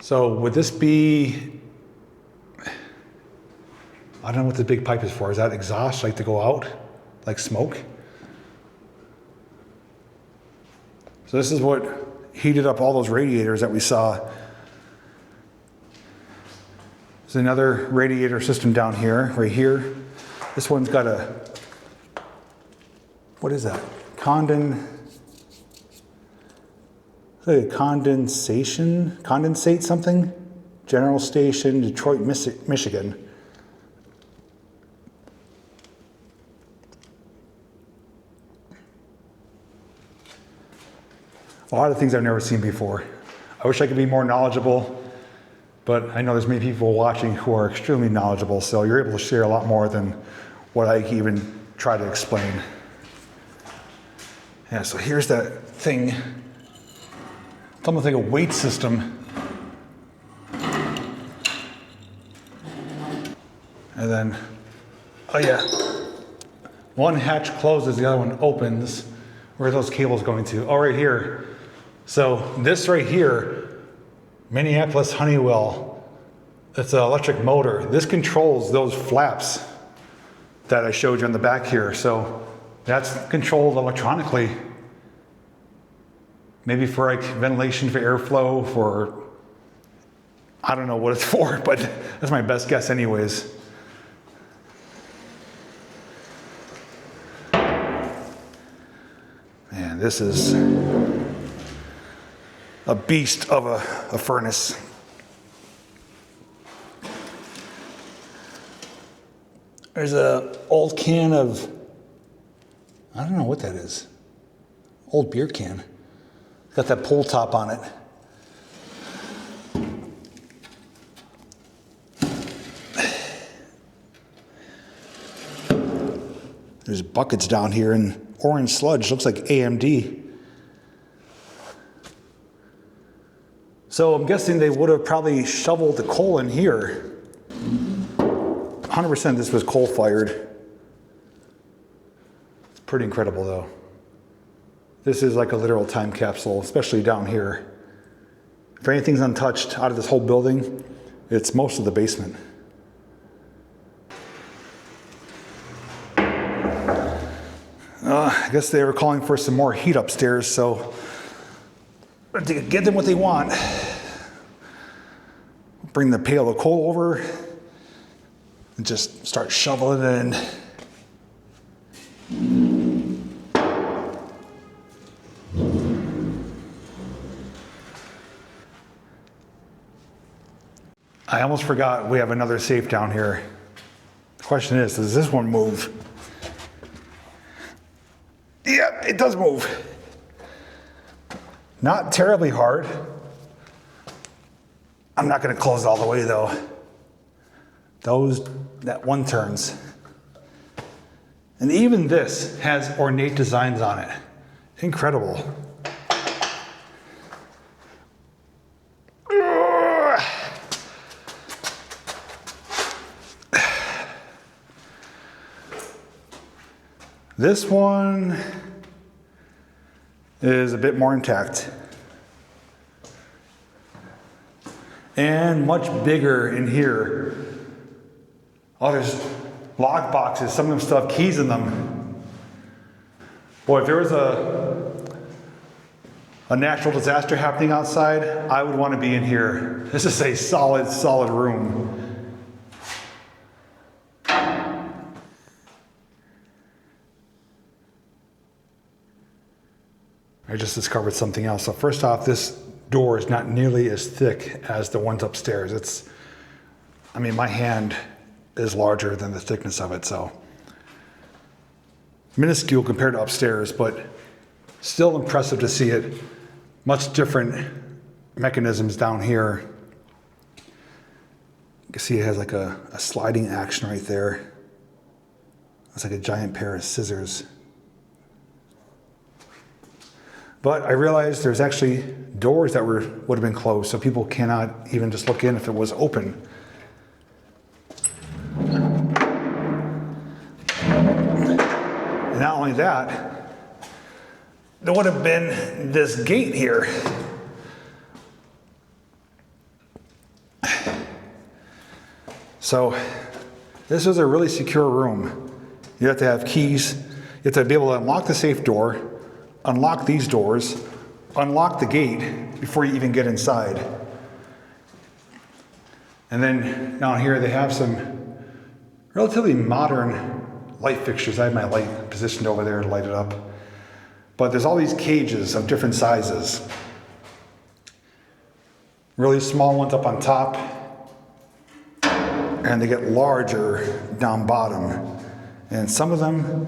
So would this be, I don't know what the big pipe is for. Is that exhaust, like to go out, like smoke? So this is what heated up all those radiators that we saw. There's another radiator system down here, right here. This one's got a, what is that? Condensate something? General Station, Detroit, Michigan. A lot of things I've never seen before. I wish I could be more knowledgeable, but I know there's many people watching who are extremely knowledgeable, so you're able to share a lot more than what I can even try to explain. Yeah, so here's that thing. It's almost like a weight system. And then, oh yeah, one hatch closes, the other one opens. Where are those cables going to? Oh, right here. So this right here, Minneapolis Honeywell, it's an electric motor. This controls those flaps that I showed you on the back here. So that's controlled electronically. Maybe for like ventilation, for airflow, for, I don't know what it's for, but that's my best guess anyways. Man, this is a beast of a furnace. There's an old can of, I don't know what that is. Old beer can. Got that pull top on it. There's buckets down here and orange sludge, looks like AMD. So I'm guessing they would have probably shoveled the coal in here. 100% this was coal fired. It's pretty incredible though. This is like a literal time capsule, especially down here. If anything's untouched out of this whole building, it's most of the basement. I guess they were calling for some more heat upstairs, so to get them what they want. Bring the pail of coal over and just start shoveling it in. I almost forgot we have another safe down here. The question is, does this one move? Yeah, it does move. Not terribly hard. I'm not going to close it all the way though. That one turns. And even this has ornate designs on it. Incredible. This one is a bit more intact and much bigger in here. Oh, there's lock boxes. Some of them still have keys in them. Boy, if there was a natural disaster happening outside, I would want to be in here. This is a solid room. I just discovered something else. So first off, this door is not nearly as thick as the ones upstairs. My hand is larger than the thickness of it, so minuscule compared to upstairs, but still impressive to see it. Much different mechanisms down here. You can see it has like a sliding action right there. It's like a giant pair of scissors. But I realized there's actually doors that would have been closed, so people cannot even just look in if it was open. And not only that, there would have been this gate here. So this is a really secure room. You have to have keys. You have to be able to unlock the safe door, unlock these doors, unlock the gate before you even get inside. And then down here they have some relatively modern light fixtures. I have my light positioned over there to light it up. But there's all these cages of different sizes. Really small ones up on top, and they get larger down bottom. And some of them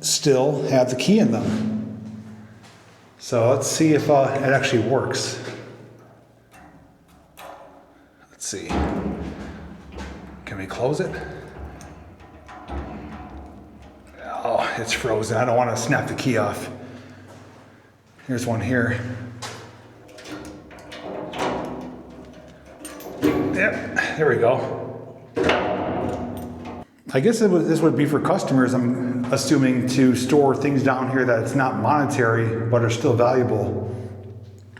still have the key in them. So let's see if it actually works. Let's see. Can we close it? Oh, it's frozen. I don't want to snap the key off. Here's one here. Yep, there we go. I guess this would be for customers, I'm assuming, to store things down here that's not monetary, but are still valuable.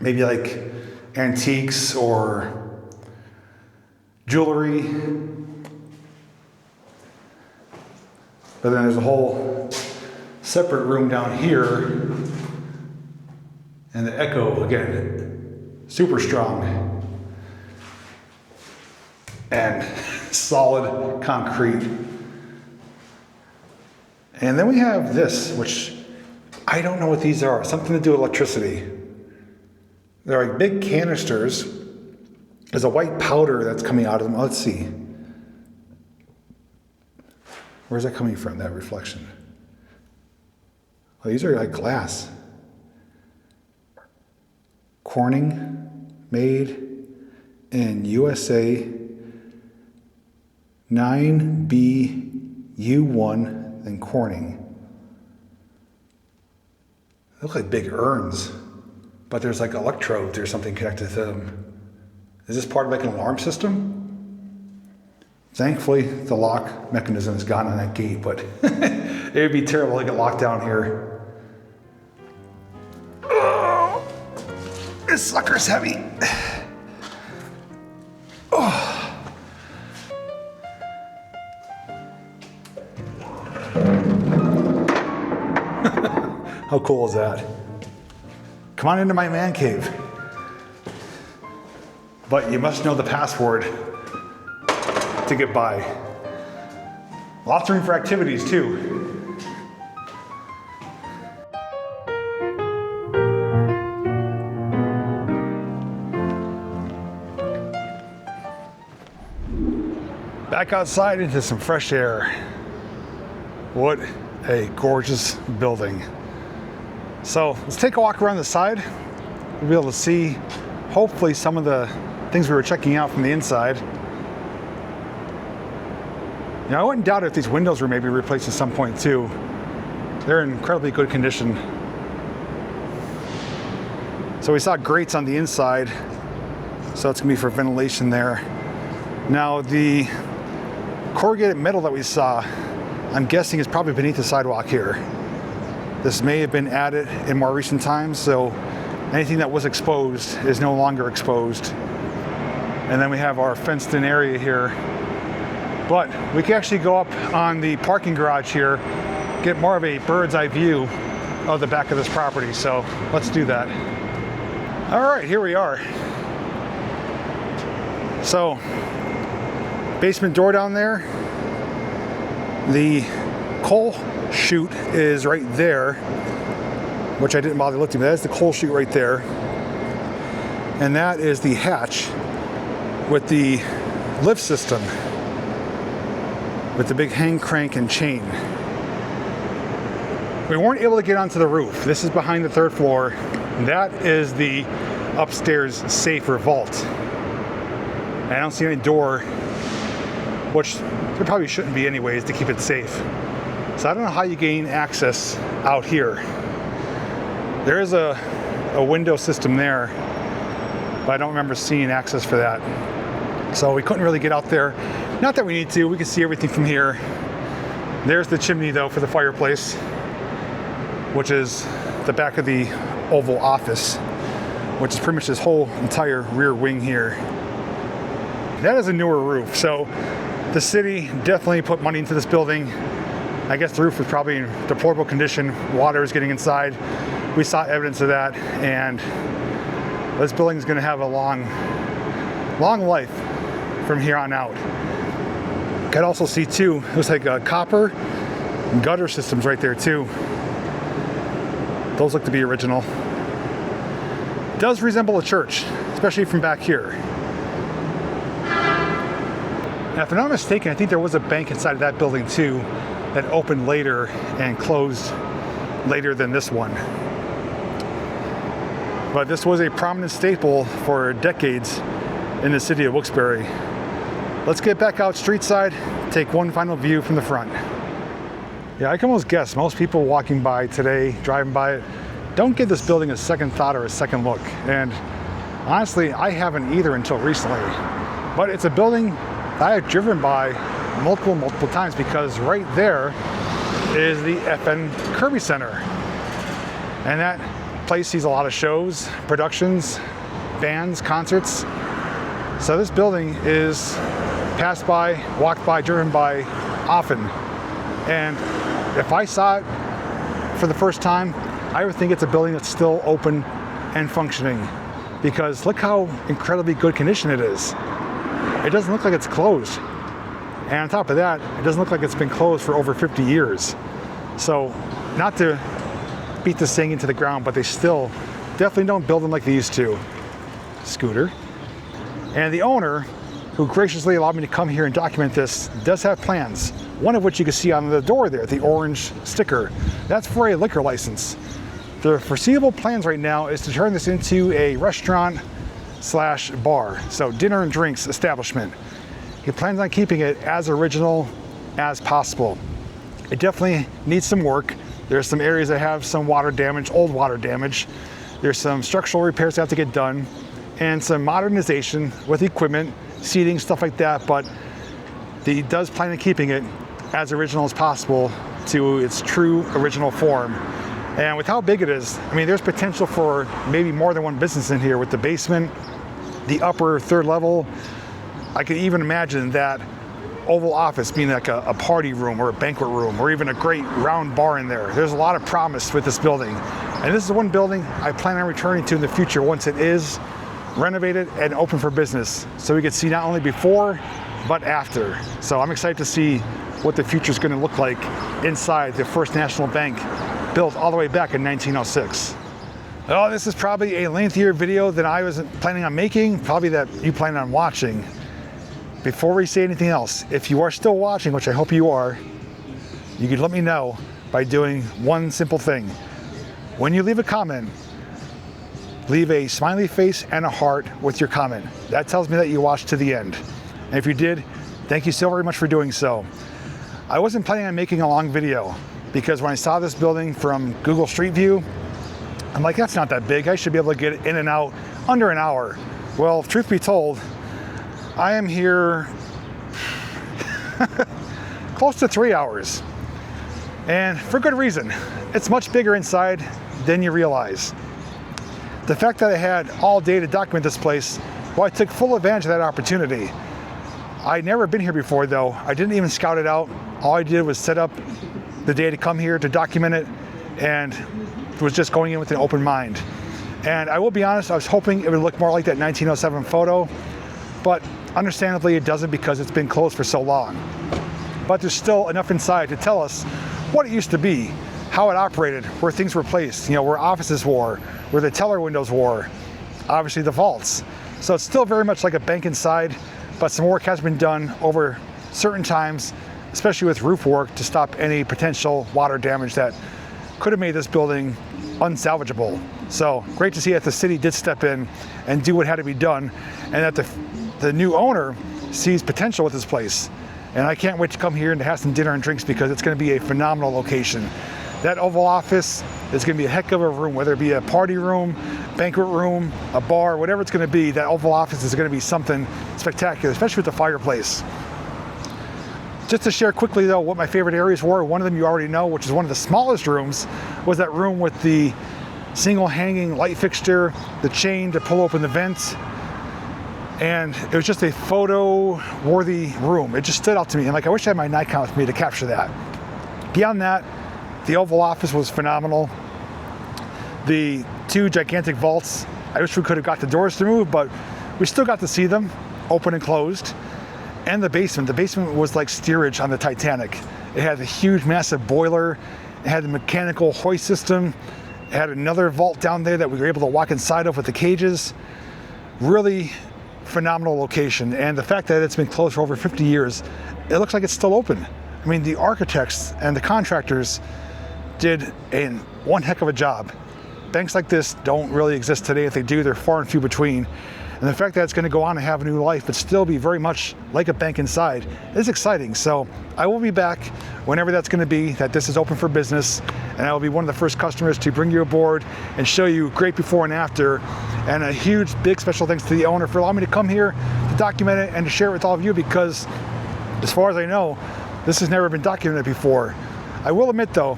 Maybe like antiques or jewelry. But then there's a whole separate room down here. And the echo, again, super strong. And solid concrete. And then we have this, which I don't know what these are. Something to do with electricity. They're like big canisters. There's a white powder that's coming out of them. Let's see. Where's that coming from, that reflection? Oh, these are like glass. Corning, made in USA, 9BU1, then Corning. They look like big urns, but there's like electrodes or something connected to them. Is this part of like an alarm system? Thankfully, the lock mechanism is gone on that gate, but it would be terrible to get locked down here. Oh, this sucker's heavy. Oh. How cool is that? Come on into my man cave. But you must know the password to get by. Lots of room for activities too. Back outside into some fresh air. What a gorgeous building. So let's take a walk around the side. We'll be able to see hopefully some of the things we were checking out from the inside. Now, I wouldn't doubt if these windows were maybe replaced at some point too. They're in incredibly good condition. So we saw grates on the inside, so it's gonna be for ventilation there. Now the corrugated metal that we saw, I'm guessing is probably beneath the sidewalk here. This may have been added in more recent times, so anything that was exposed is no longer exposed. And then we have our fenced in area here. But we can actually go up on the parking garage here, get more of a bird's eye view of the back of this property. So let's do that. All right, here we are. So, basement door down there. The coal chute is right there, which I didn't bother looking at. That's the coal chute right there. And that is the hatch with the lift system, with the big hang crank and chain. We weren't able to get onto the roof. This is behind the third floor. That is the upstairs safe or vault. And I don't see any door, which there probably shouldn't be anyways to keep it safe. So I don't know how you gain access out here. There is a window system there, but I don't remember seeing access for that. So we couldn't really get out there. Not that we need to, we can see everything from here. There's the chimney though for the fireplace, which is the back of the Oval Office, which is pretty much this whole entire rear wing here. That is a newer roof, so the city definitely put money into this building. I guess the roof was probably in deplorable condition. Water is getting inside. We saw evidence of that, and this building is gonna have a long life from here on out. Could also see too, it looks like copper gutter systems right there too. Those look to be original. It does resemble a church, especially from back here. Now, if I'm not mistaken, I think there was a bank inside of that building too that opened later and closed later than this one. But this was a prominent staple for decades in the city of Wilkes-Barre. Let's get back out street side, take one final view from the front. Yeah, I can almost guess most people walking by today, driving by it, don't give this building a second thought or a second look. And honestly, I haven't either until recently. But it's a building that I have driven by multiple times because right there is the FN Kirby Center. And that place sees a lot of shows, productions, bands, concerts. So this building is passed by, walked by, driven by often. And if I saw it for the first time, I would think it's a building that's still open and functioning, because look how incredibly good condition it is. It doesn't look like it's closed. And on top of that, it doesn't look like it's been closed for over 50 years. So not to beat this thing into the ground, but they still definitely don't build them like they used to. Scooter. And the owner, who graciously allowed me to come here and document this, does have plans. One of which you can see on the door there, the orange sticker. That's for a liquor license. The foreseeable plans right now is to turn this into a restaurant slash bar, so dinner and drinks establishment. He plans on keeping it as original as possible. It definitely needs some work. There's some areas that have some water damage, old water damage. There's some structural repairs that have to get done, and some modernization with equipment, seating, stuff like that, but he does plan on keeping it as original as possible to its true original form. And with how big it is, I mean, there's potential for maybe more than one business in here with the basement, the upper third level. I could even imagine that oval office being like a party room or a banquet room or even a great round bar in there. There's a lot of promise with this building. And this is one building I plan on returning to in the future once it is renovated and open for business. So we can see not only before, but after. So I'm excited to see what the future is going to look like inside the First National Bank, built all the way back in 1906. Oh, this is probably a lengthier video than I was planning on making, probably that you plan on watching. Before we say anything else, if you are still watching, which I hope you are, you can let me know by doing one simple thing. When you leave a comment, leave a smiley face and a heart with your comment. That tells me that you watched to the end. And if you did, thank you so very much for doing so. I wasn't planning on making a long video because when I saw this building from Google Street View, I'm like, that's not that big. I should be able to get in and out under an hour. Well, truth be told, I am here close to 3 hours, and for good reason. It's much bigger inside than you realize. The fact that I had all day to document this place, well, I took full advantage of that opportunity. I'd never been here before though. I didn't even scout it out. All I did was set up the day to come here to document it, and was just going in with an open mind. And I will be honest, I was hoping it would look more like that 1907 photo, but understandably it doesn't because it's been closed for so long. But there's still enough inside to tell us what it used to be, how it operated, where things were placed, where offices were, where the teller windows were, obviously the vaults. So it's still very much like a bank inside, but some work has been done over certain times, especially with roof work to stop any potential water damage that could have made this building unsalvageable. So great to see that the city did step in and do what had to be done, and that the new owner sees potential with this place. And I can't wait to come here and to have some dinner and drinks because it's going to be a phenomenal location. That Oval Office is going to be a heck of a room, whether it be a party room, banquet room, a bar, whatever it's going to be. That Oval Office is going to be something spectacular, especially with the fireplace. Just to share quickly though what my favorite areas were, one of them you already know, which is one of the smallest rooms, was that room with the single hanging light fixture, the chain to pull open the vents. And it was just a photo-worthy room. It just stood out to me. And like, I wish I had my Nikon with me to capture that. Beyond that, the Oval Office was phenomenal. The two gigantic vaults, I wish we could have got the doors to move, but we still got to see them, open and closed. And the basement was like steerage on the Titanic. It had a huge, massive boiler. It had the mechanical hoist system. It had another vault down there that we were able to walk inside of with the cages. Really phenomenal location. And the fact that it's been closed for over 50 years, it looks like it's still open. I mean, the architects and the contractors did one heck of a job. Banks like this don't really exist today. If they do, they're far and few between. And the fact that it's going to go on and have a new life, but still be very much like a bank inside, is exciting. So I will be back whenever that's going to be, that this is open for business. And I will be one of the first customers to bring you aboard and show you great before and after. And a huge, big special thanks to the owner for allowing me to come here to document it and to share it with all of you, because as far as I know, this has never been documented before. I will admit though,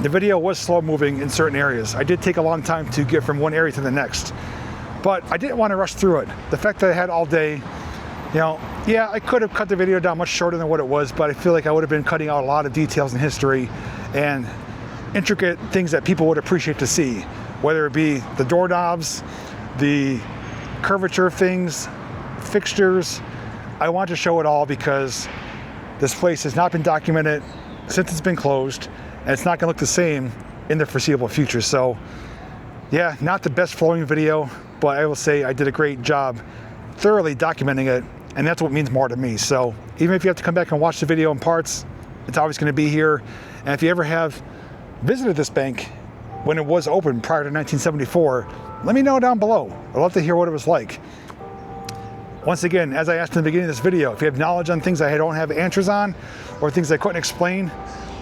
the video was slow moving in certain areas. I did take a long time to get from one area to the next. But I didn't want to rush through it. The fact that I had all day, yeah, I could have cut the video down much shorter than what it was, but I feel like I would have been cutting out a lot of details in history and intricate things that people would appreciate to see, whether it be the doorknobs, the curvature of things, fixtures. I want to show it all because this place has not been documented since it's been closed, and it's not going to look the same in the foreseeable future. So yeah, not the best flowing video, but I will say I did a great job thoroughly documenting it, and that's what means more to me. So even if you have to come back and watch the video in parts, it's always going to be here. And if you ever have visited this bank when it was open prior to 1974, let me know down below. I'd love to hear what it was like. Once again, as I asked in the beginning of this video, if you have knowledge on things I don't have answers on, or things I couldn't explain,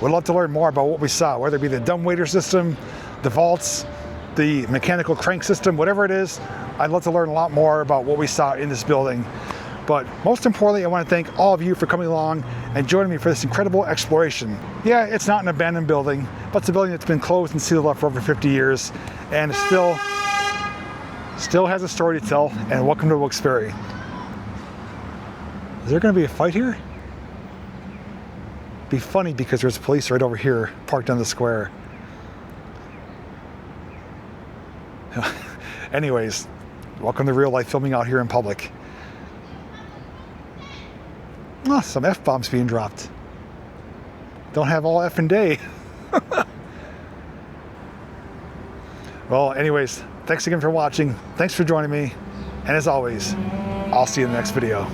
we'd love to learn more about what we saw, whether it be the dumbwaiter system, the vaults, the mechanical crank system, whatever it is. I'd love to learn a lot more about what we saw in this building. But most importantly, I want to thank all of you for coming along and joining me for this incredible exploration. Yeah, it's not an abandoned building, but it's a building that's been closed and sealed up for over 50 years, and it still has a story to tell. And welcome to Wilkes-Barre. Is there going to be a fight here? Be funny because there's police right over here parked on the square. Anyways, welcome to real life filming out here in public. Oh, some F-bombs being dropped. Don't have all F and day. Well, anyways, thanks again for watching. Thanks for joining me. And as always, I'll see you in the next video.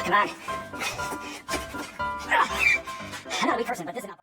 Come on. I'm not a weak person, but this is not.